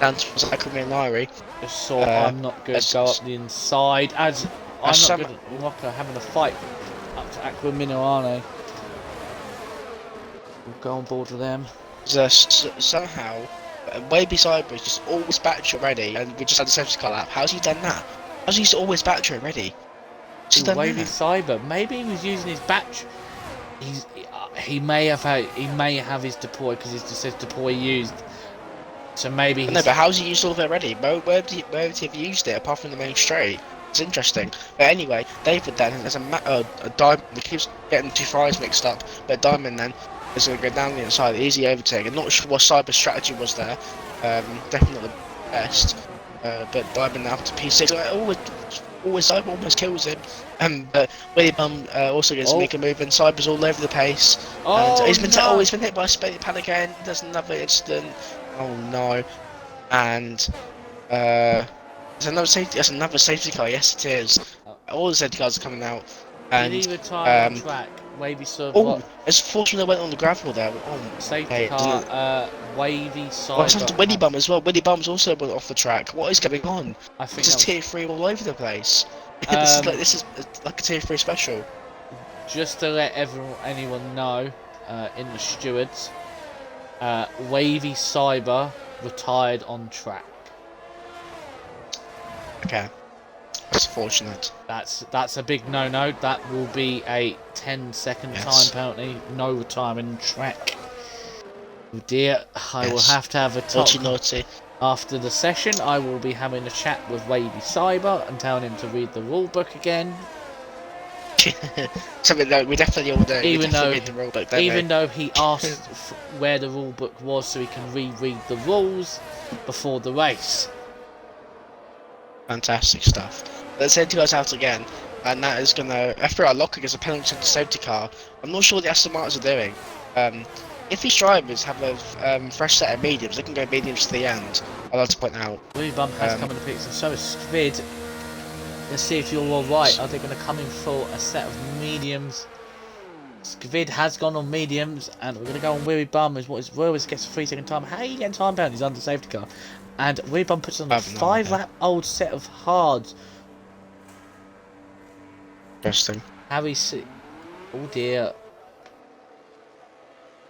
Down to Zachary and Lyrie. Just saw I'm not good. Go up the inside as I'm not good at Locker having a fight up to Aqua Minerane. We'll go on board with them. Somehow. Wavy Cyber is just always battery ready, and we just had a safety car lap. How's he done that? How's he always battery ready? Wavy Cyber, maybe he was using his battery. He may have his deploy because it just says deploy used. So maybe. No, but how's he used all of it already? Where would he have used it apart from the main straight? It's interesting. But anyway, David then has a diamond. He keeps getting two fries mixed up, but Diamond then is going to go down the inside, easy overtake. I'm not sure what Cyber's strategy was there. Definitely the best. But Diamond now up to P6. Always Cyber almost kills him. But Willie Bum also gets to make a move, and Cyber's all over the pace. And he's been hit by a spade pan again. There's another incident. Oh no! And there's another safety car. Yes, it is. All the safety cars are coming out. And did he retire on track? Wavy Cyber. Oh, it's fortunate I went on the gravel there. Oh, safety car. Wavy Cyber. Winnie Bum as well. Winnie Bum's also went off the track. What is going on? I think this is tier 3 all over the place. This is like a tier 3 special. Just to let anyone know, in the stewards, Wavy Cyber retired on track. Okay, that's fortunate. That's a big no-no. That will be a 10-second time penalty. No retirement on track. Oh dear, I will have to have a talk. Naughty. After the session, I will be having a chat with Wavy Cyber and telling him to read the rule book again. Something that we definitely all do. Even though he asked where the rule book was so he can reread the rules before the race. Fantastic stuff. Let's head to guys out again, and that is gonna after our locker gets a penalty to the safety car. I'm not sure what the Aston Martins are doing. If these drivers have a fresh set of mediums, they can go mediums to the end. I'd like to point out. Willie Bum has come in the pits, and so is Skvid. Let's see if you're alright. Are they going to come in for a set of mediums? Skvid has gone on mediums, and we're going to go on Willie Bum. Willis gets a 3-second time. How are you getting time down? He's under safety car. And Willie Bum puts on a 5-lap old set of hards. Interesting. Harry C. Oh dear.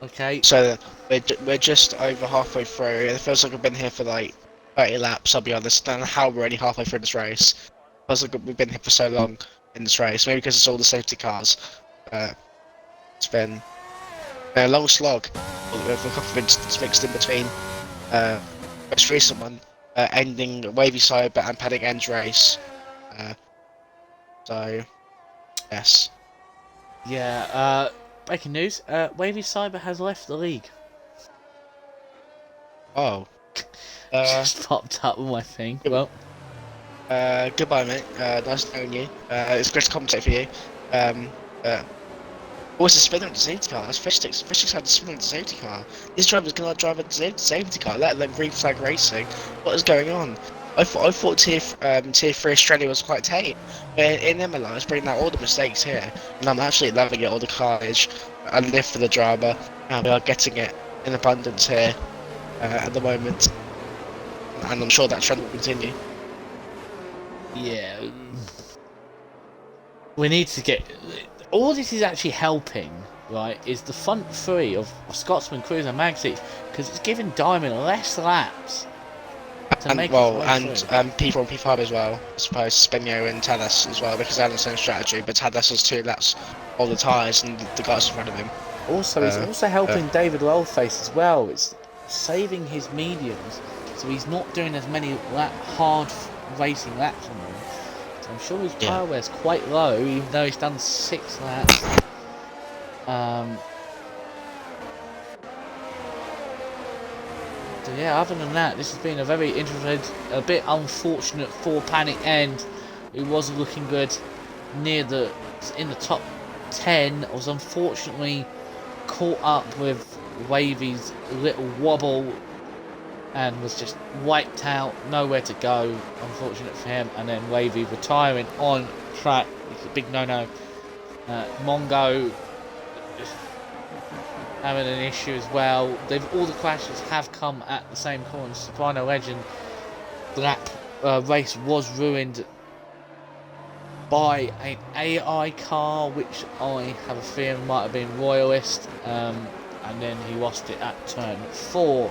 Okay. So we're just over halfway through. It feels like we've been here for like 30 laps. I'll be honest. I don't know how we're only halfway through this race. It feels like we've been here for so long in this race. Maybe because it's all the safety cars. It's been a long slog with a couple of incidents mixed in between. Most recent one ending Wavy Cyber and Paddock End's race. So yes. Yeah. Breaking news, Wavy Cyber has left the league. Oh. Just popped up on my thing. Well. Goodbye, mate. Nice knowing you. It's great to commentate for you. Also, spin on the safety car. That's Fish Sticks had to spin on the safety car. These drivers cannot drive a safety car, let alone green flag racing. What is going on? I thought tier 3 Australia was quite tame. But in Imola, I was bringing out all the mistakes here, and I'm actually loving it, all the carnage. I live for the drama, and we are getting it in abundance here at the moment. And I'm sure that trend will continue. Yeah. We need to get... All this is actually helping, right, is the front three of Scotsman, Cruz and Magsy, because it's giving Diamond less laps. And P4 and P5 as well, I suppose, Spenio and Tadas as well, because they had the same strategy, but Tadas has 2 laps all the tyres and the guys in front of him. Also, it's also helping David Wellface as well. It's saving his mediums so he's not doing as many hard racing laps on them. So I'm sure his tyre wear's quite low, even though he's done 6 laps. So yeah, other than that, this has been a very interesting, a bit unfortunate for Panic End. It wasn't looking good in the top 10. I was unfortunately caught up with Wavy's little wobble and was just wiped out, nowhere to go, unfortunate for him. And then Wavy retiring on track, it's a big no-no. Mongo just having an issue as well. All the crashes have come at the same corner. Soprano Legend race was ruined by an AI car, which I have a feeling might have been Royalist, and then he lost it at turn 4.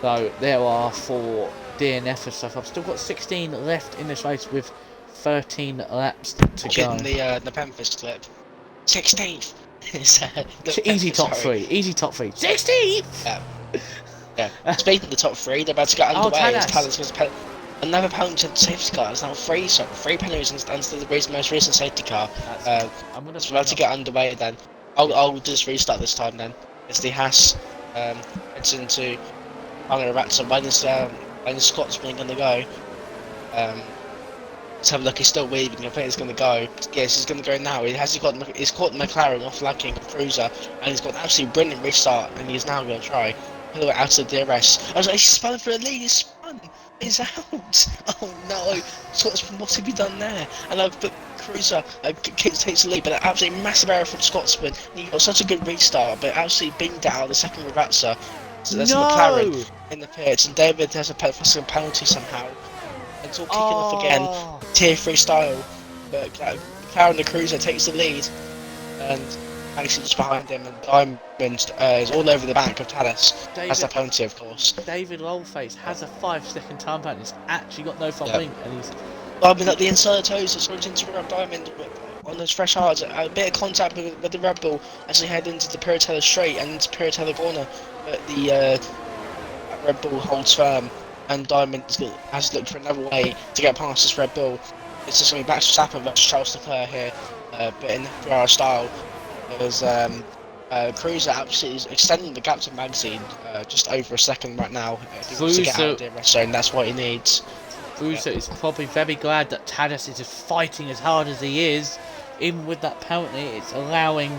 So there are 4 DNF stuff. I've still got 16 left in this race with 13 laps to go. Getting the Memphis clip. 16th. Easy top 3. Easy top 3. 16th. Yeah. Speaking of the top 3, they're about to get underway. Tadas. Another penalty safety car. It's now 3 penalties and the most recent safety car. It's about to get underway then. I'll just restart this time then. It's the Haas heads into Ratzer. When the Scotsman going to go? Let's have a look. He's still weaving. I think he's going to go. Yes, he's going to go now. He's caught the McLaren off lacking Cruiser, and he's got an absolutely brilliant restart. And he's now going to try pull it out of the DRS. I was like, he's spun for a lead. He's spun. He's out. Oh no! Scotsman, what have you done there? And I've put Cruiser takes the lead, but an absolutely massive error from Scotsman. He got such a good restart, but absolutely binged out the second Ravazza. So there's a McLaren in the pits, and David has a penalty somehow. It's all kicking off again, tier 3 style. But McLaren the Cruiser takes the lead, and actually just behind him, and Diamond is all over the back of Tadas. Has the penalty, of course. David Longface has a 5-second time penalty. He's actually got no front wing, and he's. Diamond at the inside of toes, it's going to interrupt Diamond on those fresh hards. A bit of contact with the Red Bull as they head into the Piratella straight and into Piratella corner. But the Red Bull holds firm, and Diamond has looked for another way to get past this Red Bull. It's just going to be Max Verstappen versus Charles Leclerc here, but in Ferrari style. There's Cruiser absolutely extending the gap to Magazine, just over a second right now. If he wants to get out of the rest zone, that's what he needs. Cruiser is probably very glad that Tadas is just fighting as hard as he is. Even with that penalty, it's allowing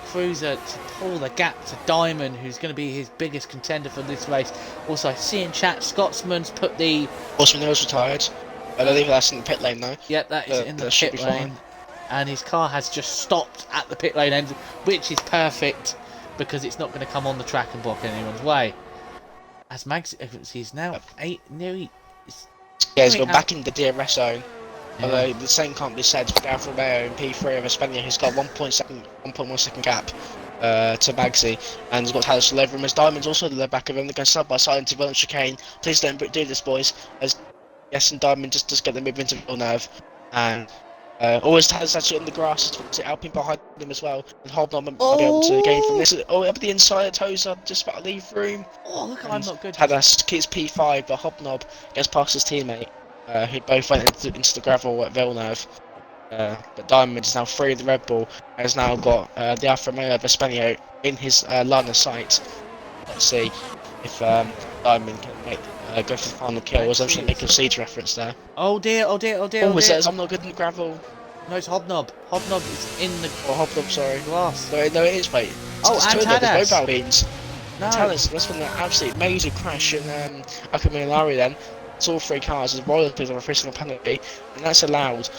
Cruiser to pull the gap to Diamond, who's going to be his biggest contender for this race. Also, I see in chat, Scotsman's put the... Horseman was retired. I believe that's in the pit lane though. Yep, that is in the pit lane. And his car has just stopped at the pit lane end, which is perfect because it's not going to come on the track and block anyone's way. As he's now nearly. Yeah, he's gone back in the DRS zone. Yeah. Although the same can't be said for Alfa Romeo and P3 of Espana, who's got 1.1 second gap to Magsy, and he's got Tadas all over him. As Diamond's also at the back of him, they're going side by side into Villeneuve chicane. Please don't do this, boys. As yes, and Diamond just get them move into Villeneuve, and always Tadas actually on the grass, Alpine behind them as well, and Hobnob might be able to gain from this. Up the inside, toes up, just about to leave room. Oh, look, I'm not good. Tadas keeps P5, but Hobnob gets past his teammate, who both went into the gravel at Villeneuve. But Diamond is now free of the Red Bull, and has now got the Alfa Romeo Vespanio in his line of sight. Let's see if Diamond can go for the final kill. I was actually making a siege reference there. Oh dear, oh dear, oh dear. Oh, it says I'm not good in the gravel. No, it's Hobnob. Hobnob is in the... Oh, Hobnob, sorry. Glass. No, it is, mate. Oh, and Tadas. Both Alpines. No. Tadas, that's been an absolute major crash in Akamilari then. It's all 3 cars, as Royal Pits are facing a penalty, and that's allowed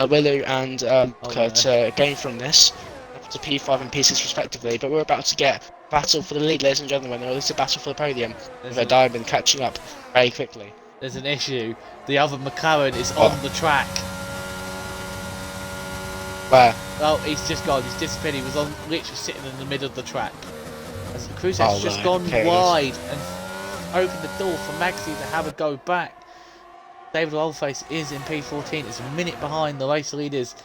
Willu and to gain from this, up to P5 and P6 respectively, but we're about to get a battle for the lead, ladies and gentlemen, or at least a battle for the podium, with a Diamond catching up very quickly. There's an issue. The other McLaren is on the track. Where? Oh, he's just gone. He's disappeared. He was literally sitting in the middle of the track. As the Cruiser has just gone wide and opened the door for Maxi to have a go back. David Oldface is in P14. It's a minute behind the race leaders.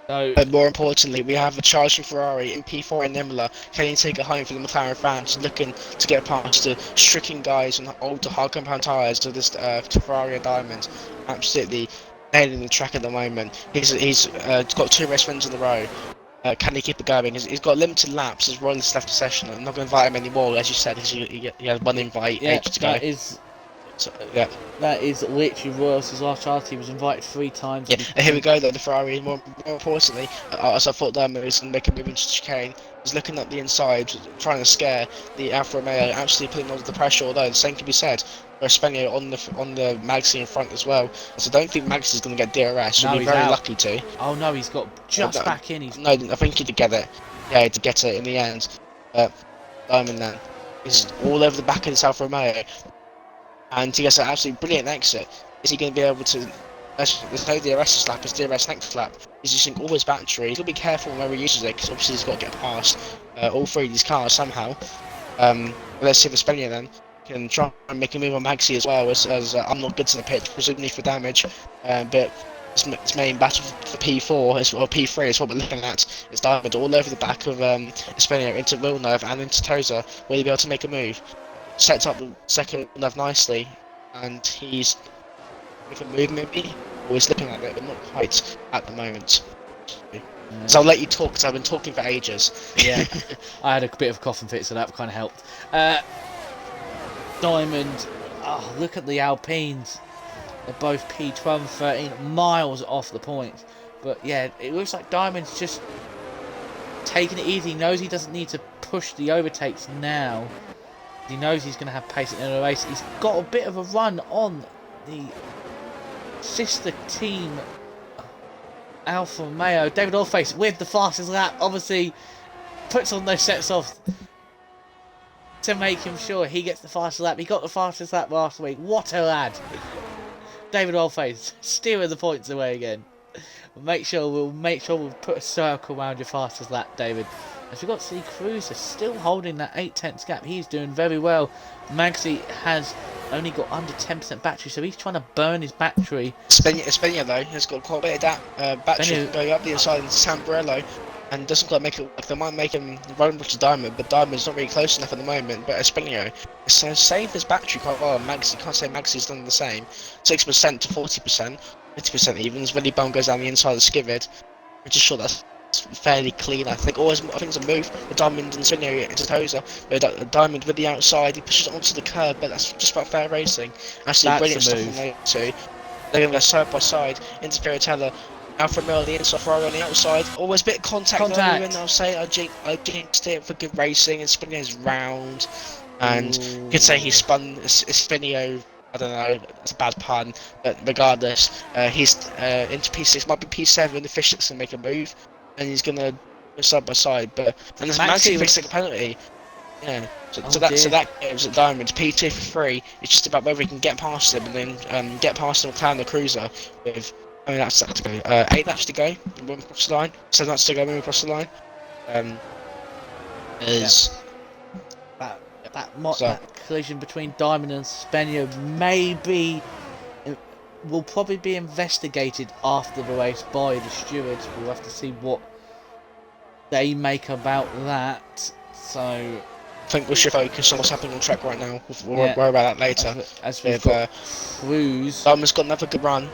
So But more importantly, we have a charging Ferrari in P4 in Imola. Can he take it home for the McLaren fans, looking to get past the stricken guys on older hard compound tyres to this to Ferrari and Diamond? Absolutely nailing the track at the moment. He's got 2 race wins in a row. Can he keep it going? He's got limited laps as Royals left the session. I'm not going to invite him anymore, as you said, because he had one invite yeah, ages ago. So, yeah. that is literally Royals' last chance. He was invited 3 times. Yeah, and here we go though, the Ferrari, more importantly, as I thought Diamond was going to make a move into chicane, he's looking up the inside, trying to scare the Alfa Romeo, absolutely putting under the pressure, although the same can be said for Espanol on the Maxi in front as well. So I don't think Maxi is going to get DRS, No, he'll be he's very out. lucky to. Oh no, he's got just back in. No, I think he did get it. Yeah, to get it in the end. But Diamond then is all over the back of this Alfa Romeo, and he gets an absolutely brilliant exit. Is he going to be able to? There's no DRS lap, it's DRS next lap. He's using all his battery. He's got to be careful where he uses it, because obviously he's got to get past all 3 of these cars somehow. Let's see if Espana then can try and make a move on Maxi as well, as I'm not good to the pitch, presumably for damage. But its main battle for P4 or P3 is what we're looking at. It's Diamond all over the back of Espana into Villeneuve and into Toza. Will he be able to make a move? Sets up the second Villeneuve nicely, and he's making a move maybe, or he's slipping at it, but not quite at the moment. So I'll let you talk, because I've been talking for ages. Yeah, I had a bit of a coughing fit, so that kind of helped. Diamond, oh, look at the Alpines. They're both P12 and 13, miles off the points. But yeah, it looks like Diamond's just taking it easy. He knows he doesn't need to push the overtakes now. He knows he's going to have pace in the race. He's got a bit of a run on the sister team Alfa Romeo. David Allface with the fastest lap, obviously puts on those sets off to make him sure he gets the fastest lap. He got the fastest lap last week. What a lad. David Allface stealing the points away again. We'll make sure we'll put a circle around your fastest lap, David. As we've got to see Cruiser still holding that 8/10 gap. He's doing very well. Maxi has only got under 10% battery, so he's trying to burn his battery. Espana though has got quite a bit of that battery going up the inside into Sambrello, and doesn't quite make it work. They might make him run to Diamond, but Diamond's not really close enough at the moment. But Espana has saved his battery quite well. Maxi, can't say Maxi's done the same. 6% to 40%, 50% even. As Willy Bum goes down the inside of the skivid, I'm just sure that's fairly clean. I think it's a move. The Diamond and Espana into Toza. The Diamond with the outside, he pushes it onto the curb, but that's just about fair racing. Actually, brilliant stuff from those two. They're going to go side by side into Piratella. Alfa Romeo on the inside, Ferrari on the outside. Always a bit of contact. And I'll say I jinxed it for good racing, and Spinio is round. And you could say he spun Spinio. I don't know, it's a bad pun, but regardless, he's into P6, might be P7 if Fish's gonna make a move, and he's gonna go side by side. But and there's Maxi fixing a penalty. Yeah, so that gives it Diamond P2 for 3. It's just about whether we can get past him and then get past him and climb the cruiser with. I mean, that's to go. 8 laps to go. When we cross the line. 7 laps to go when we cross the line. That collision between Diamond and Spenio will probably be investigated after the race by the stewards. We'll have to see what they make about that. So I think we should focus on what's happening on track right now. We'll worry about that later. As we've got Cruz. Diamond's got another good run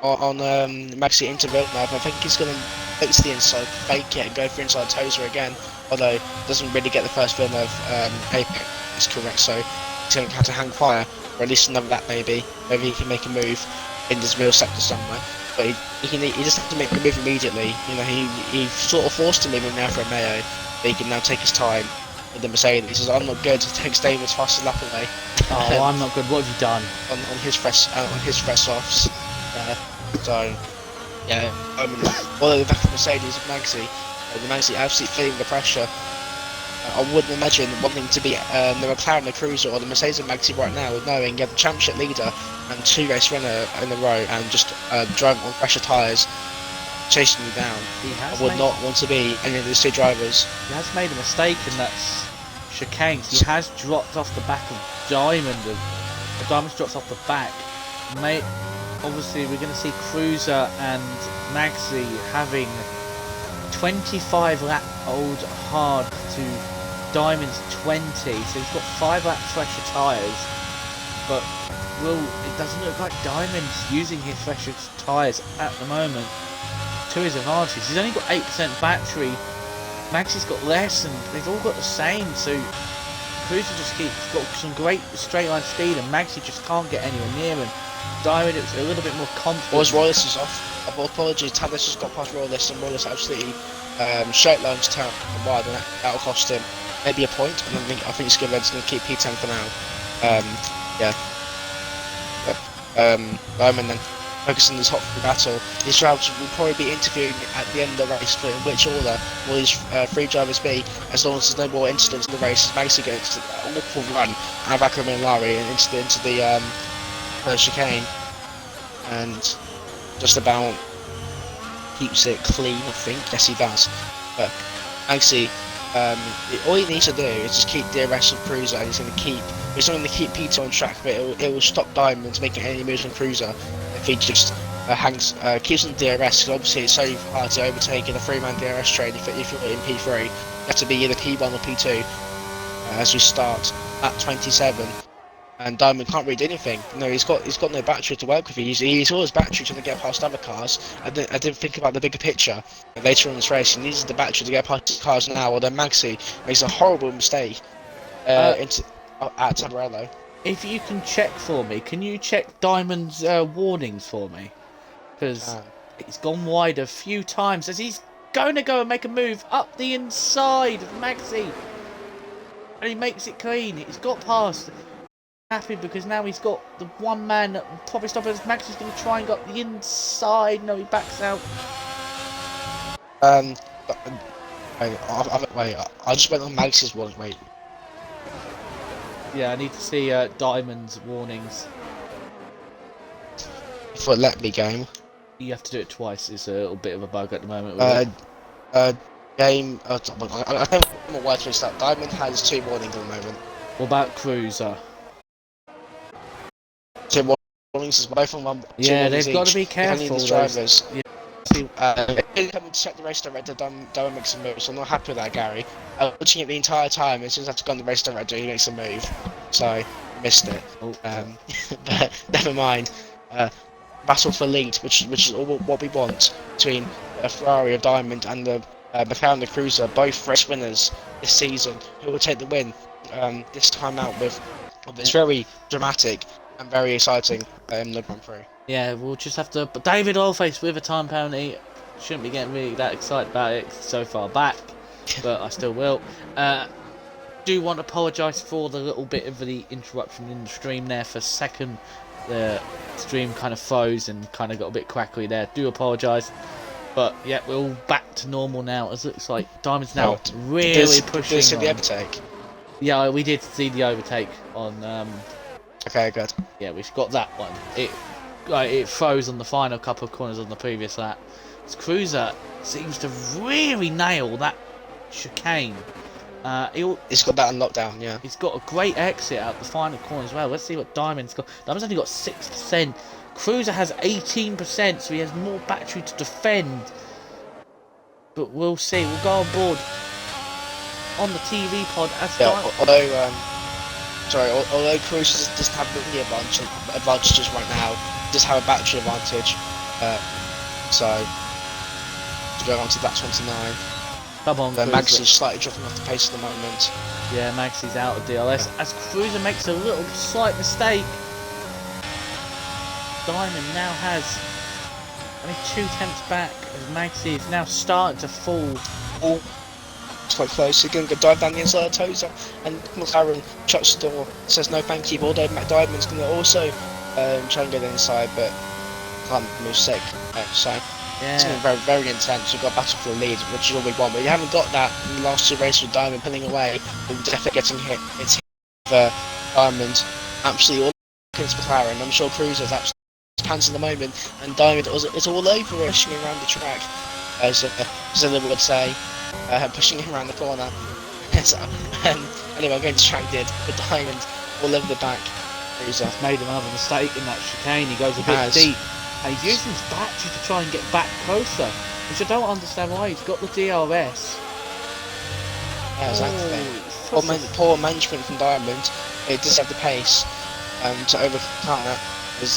on Maxi into Villeneuve. I think he's going to fix the inside, fake it, and go for inside Tozer again. Although doesn't really get the first Villeneuve apex correct, so he's going to have to hang fire for at least another lap maybe. Maybe he can make a move in this real sector somewhere. But he just have to make a move immediately. You know, he sort of forced him in now for a Mayo, but he can now take his time with the Mercedes. He says, I'm not good, takes David's fastest lap away. Oh, I'm not good, what have you done? On his press offs. So yeah, although the back of the Mercedes the Maxi absolutely feeling the pressure. I wouldn't imagine wanting to be the McLaren the Cruiser or the Mercedes Maxi right now, knowing you have the championship leader and 2 race winner in a row and just driving on pressure tyres, chasing you down. I would not want to be any of those 2 drivers. He has made a mistake in that chicane. He has dropped off the back of Diamond. The Diamond's dropped off the back. Obviously, we're going to see Cruiser and Maxi having 25 lap old hard to Diamond's 20, so he's got 5 lap fresher tyres. But it doesn't look like Diamond's using his fresher tyres at the moment to his advantage. He's only got 8% battery. Maxi's got less, and they've all got the same. So Cruiser just got some great straight line speed, and Maxi just can't get anywhere near him. Diamond, it was a little bit more confident. Was Roylis is off. Apologies, Tanis just got past Roylis, and Roylis absolutely straight lines turn wide, and that'll cost him maybe a point. And I think Skilled's going to keep P10 for now. Yeah. Diamond then focusing on this hot battle. These drivers will probably be interviewing at the end of the race for in which order will these 3 drivers be, as long as there's no more incidents in the race. Maxi gets an awful run out of Akram and Lari and into the chicane, and just about keeps it clean, I think. Yes, he does. But Maxi, all he needs to do is just keep DRS of Cruiser, and he's not going to keep P2 on track, but it will stop Diamond making any moves on Cruiser if he just keeps on DRS, because obviously it's so hard to overtake in a 3-man DRS train if you're in P3. You have to be either P1 or P2 as we start at 27. And Diamond can't really do anything. No, he's got no battery to work with. He's always battery trying to get past other cars. I didn't think about the bigger picture. And later on in this race, he needs the battery to get past cars now. Although Maxi makes a horrible mistake at Tabarello. If you can check for me, can you check Diamond's warnings for me? Because he's gone wide a few times as he's going to go and make a move up the inside of Maxi. And he makes it clean. He's got past. Happy because now he's got the one man that will probably stop us. Max is going to try and go up the inside. No, he backs out. I just went on Max's warning. Wait. Yeah, I need to see Diamond's warnings. For a let me game. You have to do it twice. It's a little bit of a bug at the moment. Game. I don't know what words to start. Diamond has 2 warnings at the moment. What about Cruiser? 2 warnings is both on one. Yeah, they've got to be careful. Drivers. They come to check the race director. Diamond makes a move, so I'm not happy with that, Gary. I was watching it the entire time. As soon as I have to go on the race director, he makes a move. So missed it. Oh. But never mind. Battle for lead, which is all what we want between a Ferrari of Diamond and the McLaren the Cruiser, both race winners this season. Who will take the win this time out with this very dramatic and very exciting in the Grand Prix. Yeah, we'll just have to. But David Allface with a time penalty. Shouldn't be getting really that excited about it so far back, but I still will. Do want to apologise for the little bit of the interruption in the stream there for a second. The stream kind of froze and kind of got a bit crackly there. Do apologise. But yeah, we're all back to normal now. As it looks like Diamond's now really pushing. Did you see the overtake? Yeah, we did see the overtake on. Okay, good. Yeah, we've got that one. It froze on the final couple of corners on the previous lap. This Cruiser seems to really nail that chicane. He's got that on lockdown, yeah. He's got a great exit out the final corner as well. Let's see what Diamond's got. Diamond's only got 6%. Cruiser has 18%, so he has more battery to defend. But we'll see. We'll go on board on the TV pod as although Cruiser doesn't have the advantages right now, he does have a battery advantage. So to go on to that 29. Come on, Maxi's slightly dropping off the pace at the moment. Yeah, Maxi's out of DLS as Cruiser makes a little slight mistake. Diamond now has only 2/10 back as Maxi is now starting to fall. Oh, it's quite close. He's going to dive down the inside of Tozer, and McLaren shuts the door, says no thank you. Although Diamond's going to also try and get inside, but can't move sick. So it's going to be very, very intense. We've got a battle for the lead, which is all we want. But you haven't got that in the last 2 races with Diamond pulling away. We're definitely getting hit. It's hit for Diamond. Absolutely all against McLaren. I'm sure Cruiser's absolutely pants at the moment, and Diamond is all over pushing him around the track, as Zilla would say, pushing him around the corner. Anyway, I'm getting distracted with Diamond all over the back. Cruiser made another mistake in that chicane. He goes a bit deep, and he's using his battery to try and get back closer. Which I don't understand why. He's got the DRS. Yeah, exactly. Oh, Poor management from Diamond. It does have the pace to overcome that. As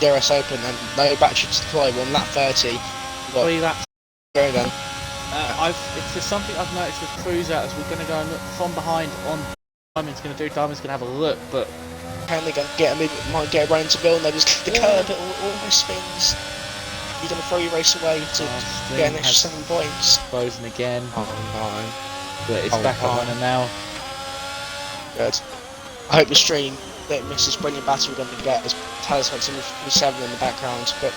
DRS open and no battery to deploy on lap 30. 3 laps. Go then. If there's something I've noticed with Cruiser, as we're going to go and look from behind on Diamond's going to do. Diamond's going to have a look, but Can they might get a run to Bill and they just kick the curb, it almost spins. You're going to throw your race away to get an extra 7 points. Frozen again. Oh no. But it's back up running now. Good. I hope the stream that misses brilliant battle we're going to get is Talisman to 7 in the background, but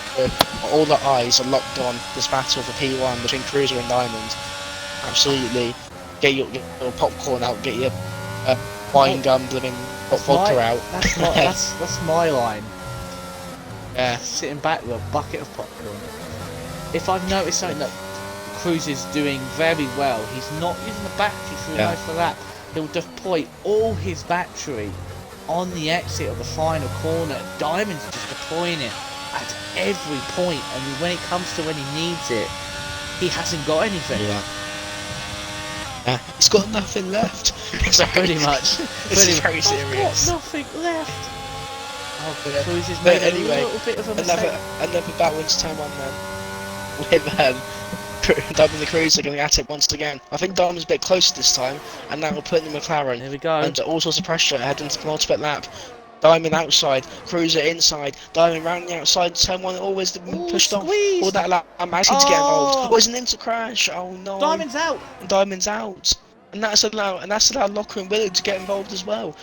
all the eyes are locked on this battle for P1 between Cruiser and Diamond. Absolutely. Get your popcorn out, get your wine gum, living vodka out. That's my line. Yeah. Sitting back with a bucket of popcorn. If I've noticed something that Cruz is doing very well, he's not using the battery through most of that. He'll deploy all his battery on the exit of the final corner. Diamond's just deploying it at every point, and when it comes to when he needs it, he hasn't got anything. Yeah, he's got nothing left. Pretty much. This is very serious. I've got nothing left. Oh, but Cruz has But made anyway, a little bit of a mistake. another battle into turn 1 then. With Diamond and the Cruiser going at it once again. I think Diamond's a bit closer this time, and now we're putting the McLaren. Here we go. Under all sorts of pressure heading to the penultimate lap. Diamond outside, Cruiser inside, Diamond round the outside, turn 1 always pushed off. All that lap, Maxi to get involved. Oh, it's an into crash. Oh no. Diamond's out. Diamond's out. And that's allowed Locker and Willard to get involved as well.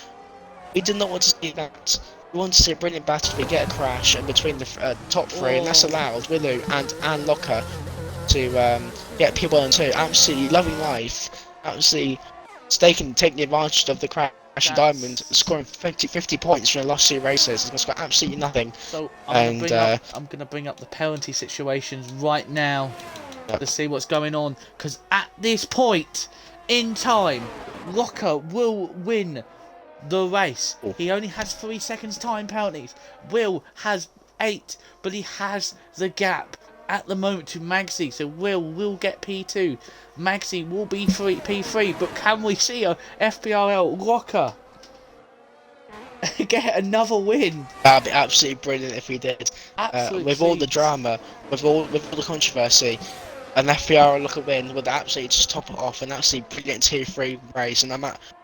We did not want to see that. We want to see a brilliant battle. We get a crash in between the top 3, and that's allowed Willow and Locker to get P1 and 2. Absolutely loving life. Absolutely taking the advantage of the crash. Diamond scoring 50 points from the last 2 races. He's got absolutely nothing. So I'm going to bring up the penalty situations right now to see what's going on. Because at this point in time, Locker will win the race. He only has 3 seconds time penalties. Will has 8, but he has the gap at the moment to Magsy, so will get P2. Magsy will be P3, but can we see a FPRL Locker get another win? That'd be absolutely brilliant if we did. With all the drama, with all the controversy, an FPRL Locker win would absolutely just top it off, and absolutely brilliant 2-3 race, and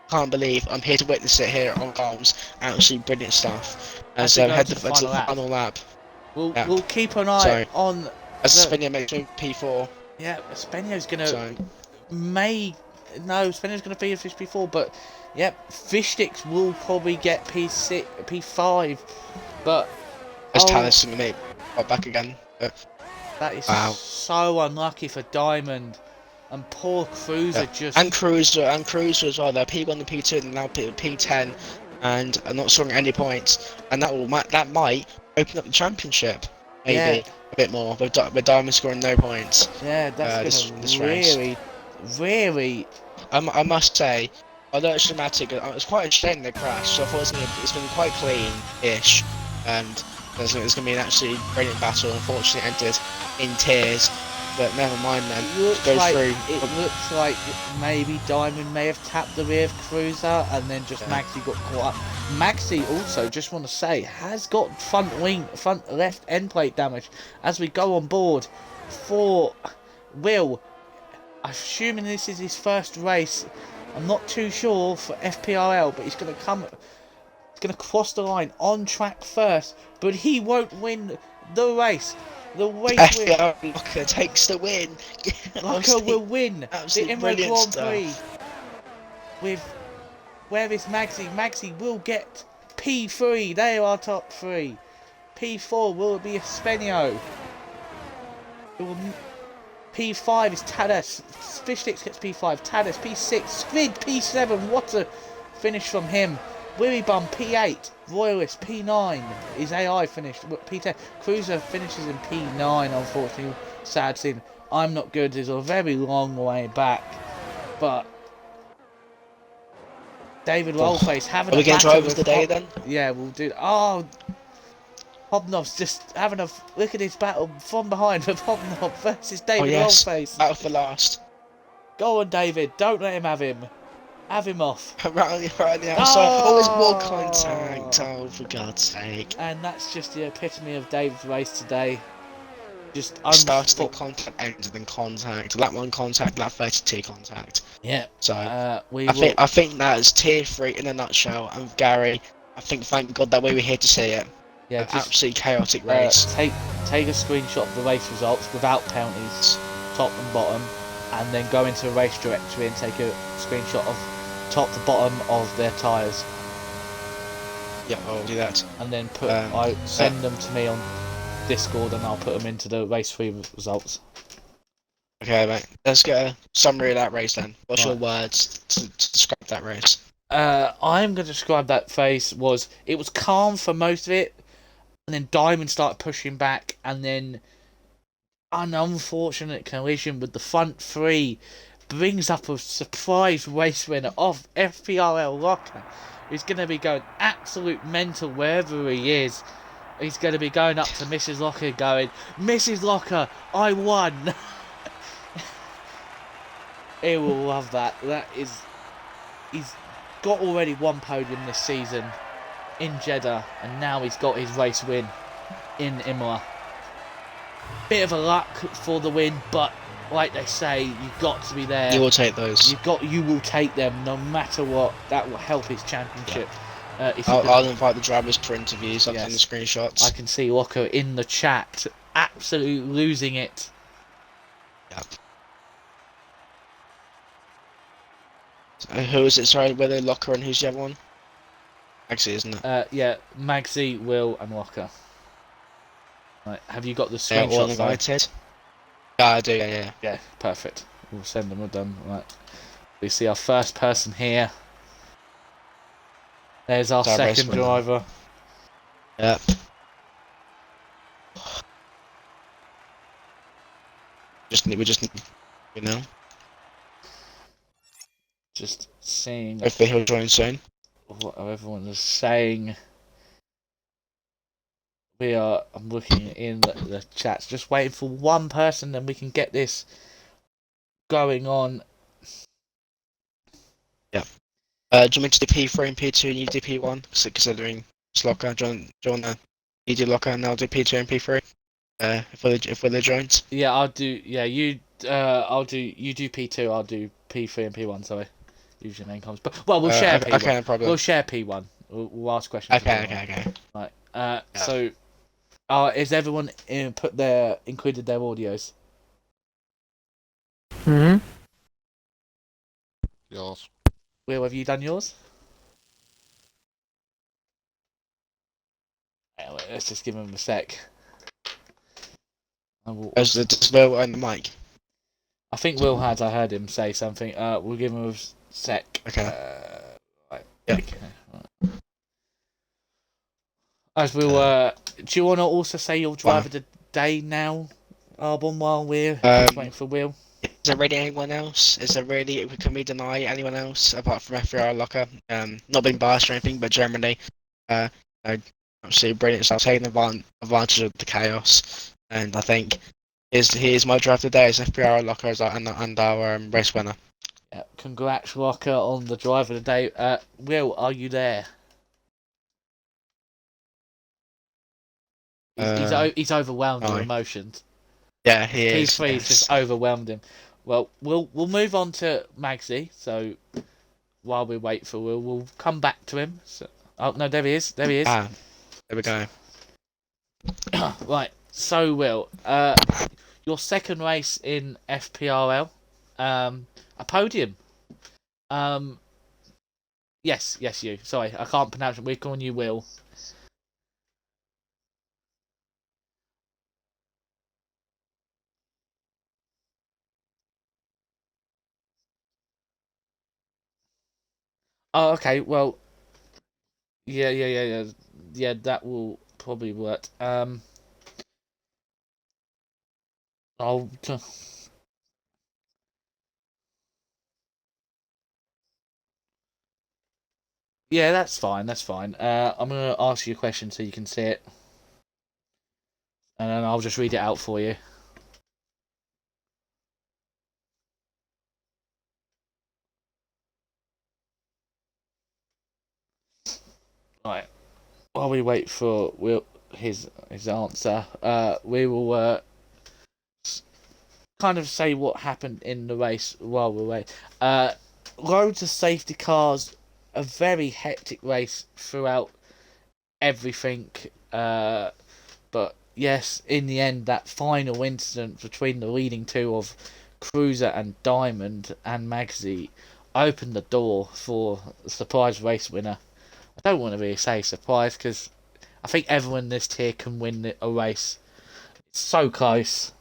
can't believe I'm here to witness it here on Goals. Absolutely brilliant stuff. And so head to the final lap. We'll keep an eye on. As Spenio makes P4. Yeah, Spenio's gonna Spenio's gonna be a P4, but Fish Sticks will probably get P6, P5, but as Talis gonna make back again. That is so unlucky for Diamond. And poor Cruiser and Cruiser as well. They're P1 and P2, and now P10, and are not scoring any points. And that might open up the championship, maybe a bit more. With Diamond scoring no points. Yeah, that's this really, really. I must say, although it's dramatic, it's quite a shame they crashed. So I thought it's been quite clean-ish, and there's going to be an absolutely brilliant battle. Unfortunately, it ended in tears. But never mind then. It looks like maybe Diamond may have tapped the rear of Cruiser, and then just Maxi got caught up. Maxi also, just want to say, has got front left end plate damage. As we go on board for Will, assuming this is his first race, I'm not too sure for FPRL, but he's going to cross the line on track first, but he won't win the race. The race win. Locker takes the win. Locker will win the Imola Grand Prix. Where is Maxi? Maxi will get P3. They are top 3. P4 will be Spenio. P5 is Tadas. Fish Sticks gets P5. Tadas P6. Squid P7. What a finish from him. Willy Bum P8, Royalist P9 is AI finished, P10. Cruiser finishes in P9, unfortunately. Sad scene. I'm not good, is a very long way back. But David Rollface having Are we going to drive the day then? Yeah, we'll do. Oh, Hobnob's just having a look at his battle from behind with Hobnob versus Oh David yes, Longface. battle for last. Go on, David. Don't let him have him. Have him off. right on the outside. Oh, it's more contact. Oh! Oh, for God's sake. And that's just the epitome of David's race today. Just Started in contact, ended in contact. Lap 1 contact, lap 32 contact. Yeah. So We will. I think that is tier 3 in a nutshell. And Gary, I think thank God that we were here to see it. Yeah, An just absolutely chaotic race. take a screenshot of the race results without penalties, top and bottom, and then go into a race directory and take a screenshot of top to bottom of their tyres. Yeah, I'll do that. And then send them to me on Discord, and I'll put them into the race 3 results. Okay, mate. Let's get a summary of that race then. What's Right. your words to describe that race? I'm going to describe that race it was calm for most of it, and then Diamond started pushing back, and then an unfortunate collision with the front 3 brings up a surprise race winner of FPRL Locker, who's going to be going absolute mental wherever he is. He's going to be going up to Mrs. Locker going, Mrs. Locker, I won! He will love that. He's got already one podium this season in Jeddah, and now he's got his race win in Imola. Bit of a luck for the win, but like they say, you've got to be there. You will take those. You will take them no matter what. That will help his championship. Yeah. I'll invite the drivers for interviews. I'll send the screenshots. I can see Locker in the chat, absolutely losing it. Yep. Who is it? Sorry, whether Locker and who's the other one? Magsy, isn't it? Yeah, Magsy, Will, and Locker. Right, have you got the Yeah, all screenshots? invited. Yeah, I do. Yeah. Yeah, perfect. We'll send them. We're done. Right. We see our first person here. There's our second driver. Yeah. You know. Just seeing Hopefully he'll join soon. what everyone is saying. I'm looking in the chats, just waiting for one person, then we can get this going on. Yeah. Do you want me to do P3 and P2 and you do P1? Considering it's Locker, you do Locker and I'll do P2 and P3. If we're the joints. Yeah, I'll do. Yeah, you. I'll do. You do P2. I'll do P3 and P1. Sorry, usually main comms. But we'll share P1. Okay, no problem. We'll share P1. We'll ask questions. Okay. Right. Yeah. So, is everyone included their audios? Mm-hmm. Yours. Will, have you done yours? Let's just give him a sec. Does Will own the mic? I think Will has. I heard him say something. We'll give him a sec. Okay. Right. Yeah. Okay. Right. As we'll, do you want to also say your driver of the day now, Arbon, while we're waiting for Will? Is there really anyone else? Can we deny anyone else apart from FBR Locker? Not being biased or anything, but generally, obviously brilliant stuff, taking advantage of the chaos, and I think he is my driver today as FBR Locker and our race winner. Yeah, congrats, Locker, on the driver of the day. Will, are you there? He's overwhelmed with emotions. Yeah, he is. P3's just overwhelmed him. Well, we'll move on to Magsy. So while we wait for Will, we'll come back to him. So, oh no, there he is. There we go. Right. So Will, your second race in FPRL, a podium. Yes, you. Sorry, I can't pronounce it. We're calling you Will. Oh, okay. Well, yeah. That will probably work. I'll. Yeah, that's fine. I'm gonna ask you a question so you can see it. and then I'll just read it out for you. Right. While we wait for his answer, we will kind of say what happened in the race while we wait. Loads of safety cars, a very hectic race throughout everything. But yes, in the end, that final incident between the leading two of Cruiser and Diamond and Magsy opened the door for the surprise race winner. I don't want to really say surprise because I think everyone in this tier can win a race. It's so close.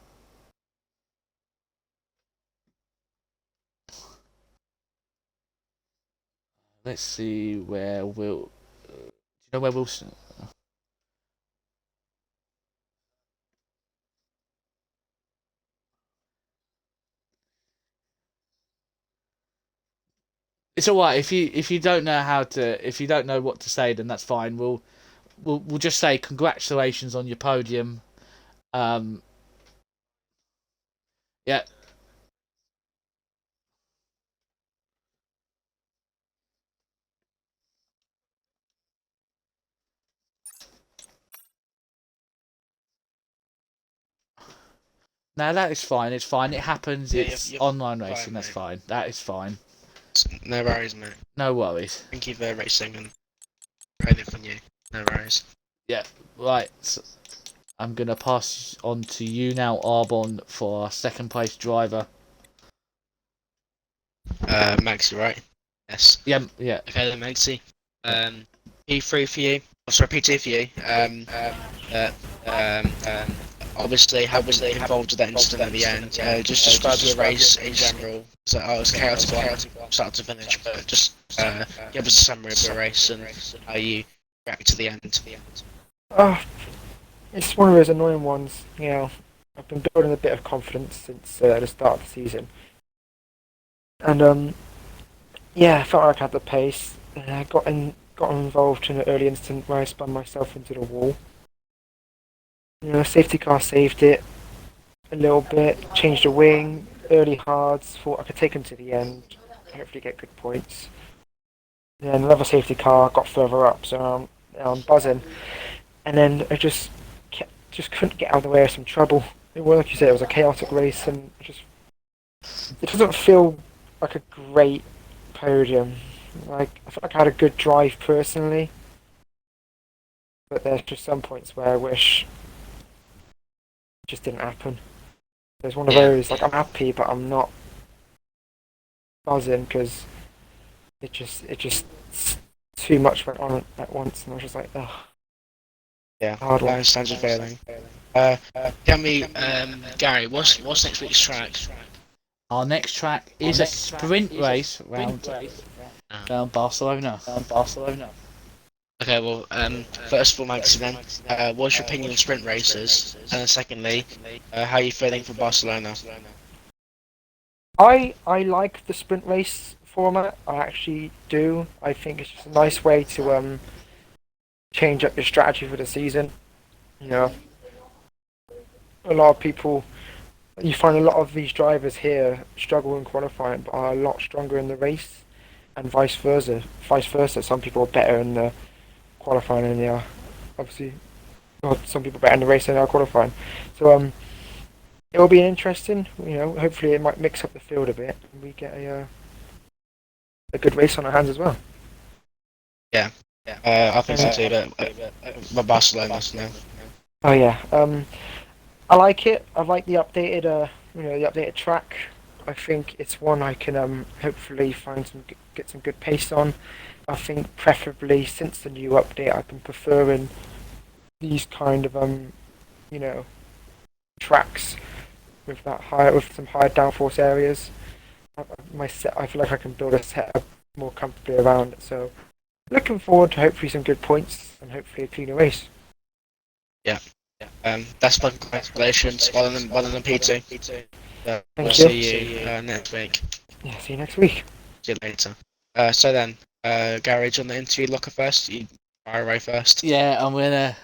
Let's see where Will. Do you know where Wilson? It's all right if you don't know how to if you don't know what to say, then that's fine. We'll just say congratulations on your podium. Um, yeah. Now that is fine. It's fine. It happens. Yeah, It's you're online fine, racing. That's mate. fine. That is fine. No worries, mate. No worries. Thank you for racing and training from you. No worries. Yeah. Right. So I'm gonna pass on to you now, Arbon, for our second place driver. Maxi, right? Yes. Yeah. Yeah. Okay then, Maxi. Yeah. P3 for you. Oh, sorry, P2 for you. Uh, um, um, obviously, having involved with that incident at the end. Just describe your race in general. So, it was chaotic one, start to finish, but just give us a summary of the race and how you react to the end. Oh, it's one of those annoying ones. I've been building a bit of confidence since the start of the season, and yeah, I felt like I had the pace. I got involved in an early incident where I spun myself into the wall. Safety car saved it a little bit, changed the wing, early hards, thought I could take them to the end, hopefully get good points. Then another safety car got further up, so I'm buzzing. And then I just couldn't get out of the way of some trouble. Like you said, it was a chaotic race, and it doesn't feel like a great podium. Like I felt like I had a good drive personally, but there's just some points where I wish it just didn't happen. There's one of those like I'm happy, but I'm not buzzing because it just too much went on at once, and I was just like, ugh. Yeah, Hard I one. understand your feeling. Tell me, Gary, what's next week's track? Our next track is a sprint race round Barcelona. Okay, well, first of all, Maxi, then, what's your opinion on sprint races? And then secondly, how are you feeling for Barcelona? I like the sprint race format. I actually do. I think it's just a nice way to change up your strategy for the season. You know, a lot of people, you find a lot of these drivers here struggle in qualifying, but are a lot stronger in the race, and vice versa. Vice versa, some people are better in the qualifying than they are. Obviously, well, some people better in the race than they are qualifying. So it will be interesting. Hopefully it might mix up the field a bit, and we get a good race on our hands as well. Yeah, I think so too, but Barcelona now. Oh yeah. I like it. I like the updated, the updated track. I think it's one I can hopefully get some good pace on. I think preferably since the new update, I've been preferring these kind of you know, tracks with some higher downforce areas. I feel like I can build a setup more comfortably around it. So looking forward to hopefully some good points and hopefully a cleaner race. Yeah. That's my congratulations. Well done, P2. We'll Thank you. see you next week. Yeah, see you next week. See you later. So then, Gary, do you want the interview locker first? You fire away first. Yeah, I'm gonna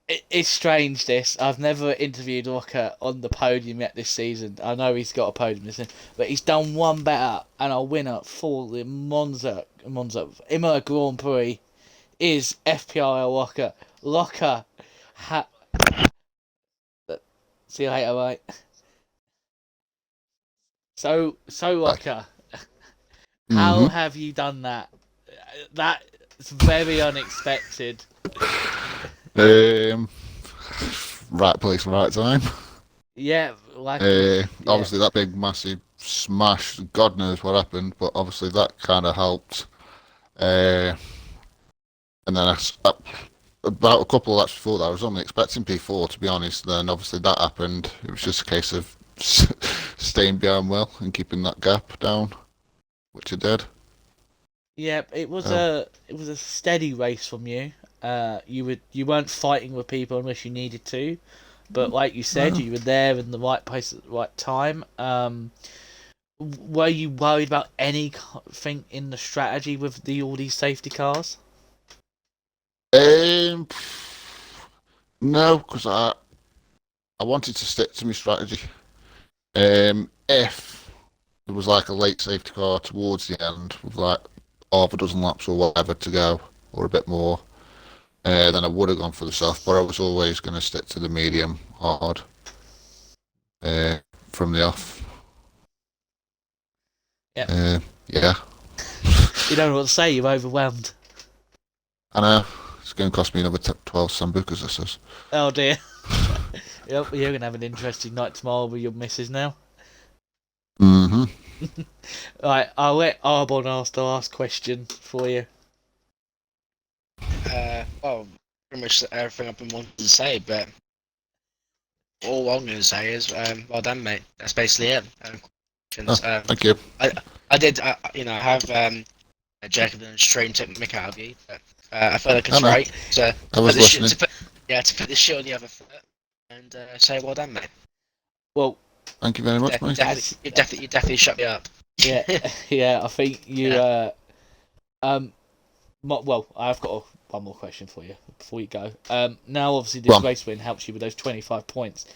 It's strange this. I've never interviewed Rocker on the podium yet this season. I know he's got a podium this season, but he's done one better, and our winner for the Imola Grand Prix is FPRL Rocker. Rocker, see you later, mate. So Rocker, how hmm have you done that? That's very unexpected. Um, right place, right time. Yeah, like yeah. Obviously, that big, massive smash, God knows what happened, but obviously that kind of helped. Uh, and then about a couple of laps before that, I was only expecting P4, to be honest. Then obviously that happened. It was just a case of staying behind well and keeping that gap down, which I did. Yeah, it was Oh. a steady race from you. You weren't fighting with people unless you needed to, but like you said, No. you were there in the right place at the right time. Were you worried about anything in the strategy with all these safety cars? Um, no, because I wanted to stick to my strategy. If there was like a late safety car towards the end with like half a dozen laps or whatever to go, or a bit more, then I would have gone for the soft. But I was always going to stick to the medium hard uh, from the off. Yeah. Yeah, You don't know what to say. You're overwhelmed. I know. It's going to cost me another 12 sambucas, this is. Oh dear. Yep, you're gonna have an interesting night tomorrow with your missus now. Mm-hmm. Right, I'll let Arbon ask the last question for you. Well, pretty much everything I've been wanting to say, but all I'm going to say is, well done, mate. That's basically it. Oh, thank you. I did, have Jacob and Strain took the mick out of you, but I feel like it's I know. right to I was listening. to put the shit on the other foot and say well done, mate. Well, Thank you very much, mate. You definitely shut me up. yeah, yeah. I think you. Well, I've got one more question for you before you go. Now, obviously, Go this on. race win helps you with those 25 points.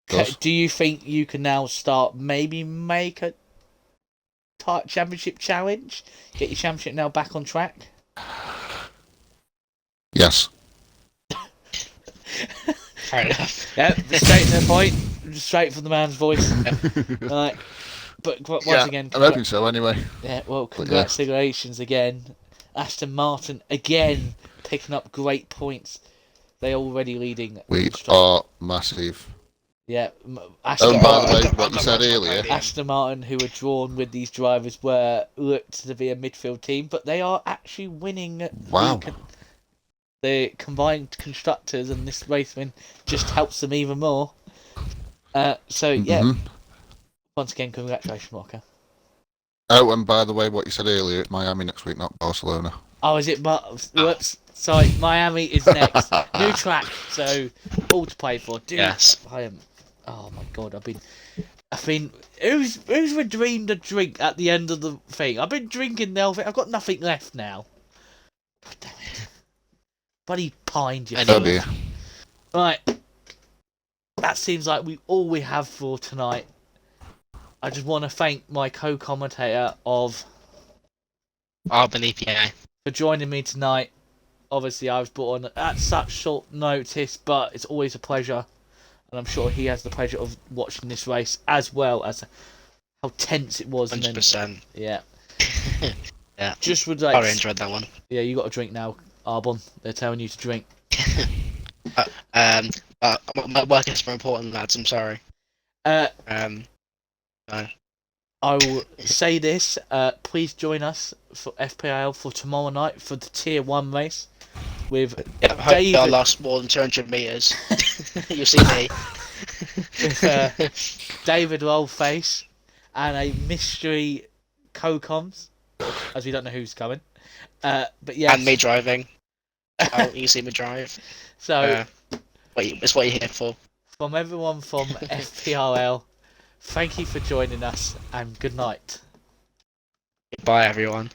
Does. Do you think you can now start maybe make a championship challenge? Get your championship now back on track? Yes. Fair enough. Yeah, straight to the point, straight from the man's voice. Right. But once again, I'm hoping so anyway. yeah. Well, congratulations again, Aston Martin again picking up great points. They're already leading. We are massive. Yeah, Oh, by the way, what you said earlier. Aston Martin, who were drawn with these drivers, were looked to be a midfield team, but they are actually winning. Wow. The combined constructors, and this race win just helps them even more. So yeah, once again, congratulations, Walker. Oh, and by the way, what you said earlier, it's Miami next week, not Barcelona. Oh, is it? Whoops. Sorry, Miami is next. New track, so all to play for. Yes. I am. Oh my god, I've been. Who's redeemed a drink at the end of the thing? I've been drinking the whole thing. I've got nothing left now. God damn it. Buddy pined you. Oh dear. Right. That seems like all we have for tonight. I just want to thank my co-commentator of Arbon EPA for joining me tonight. Obviously, I was brought on at such short notice, but it's always a pleasure. And I'm sure he has the pleasure of watching this race as well as how tense it was. 100%. Yeah. Yeah. Just would I enjoyed that one. Yeah, you got a drink now, Arbon. They're telling you to drink. My work is more important, lads. I'm sorry. No. No. I will say this. Please join us for FPL for tomorrow night for the Tier 1 race with Hopefully I'll last more than 200 metres. You'll see me. with David Rollface and a mystery co-coms, as we don't know who's coming. But yeah, and me driving. You can see me drive. So it's what you're here for. From everyone from FPRL, thank you for joining us and good night. Bye, everyone.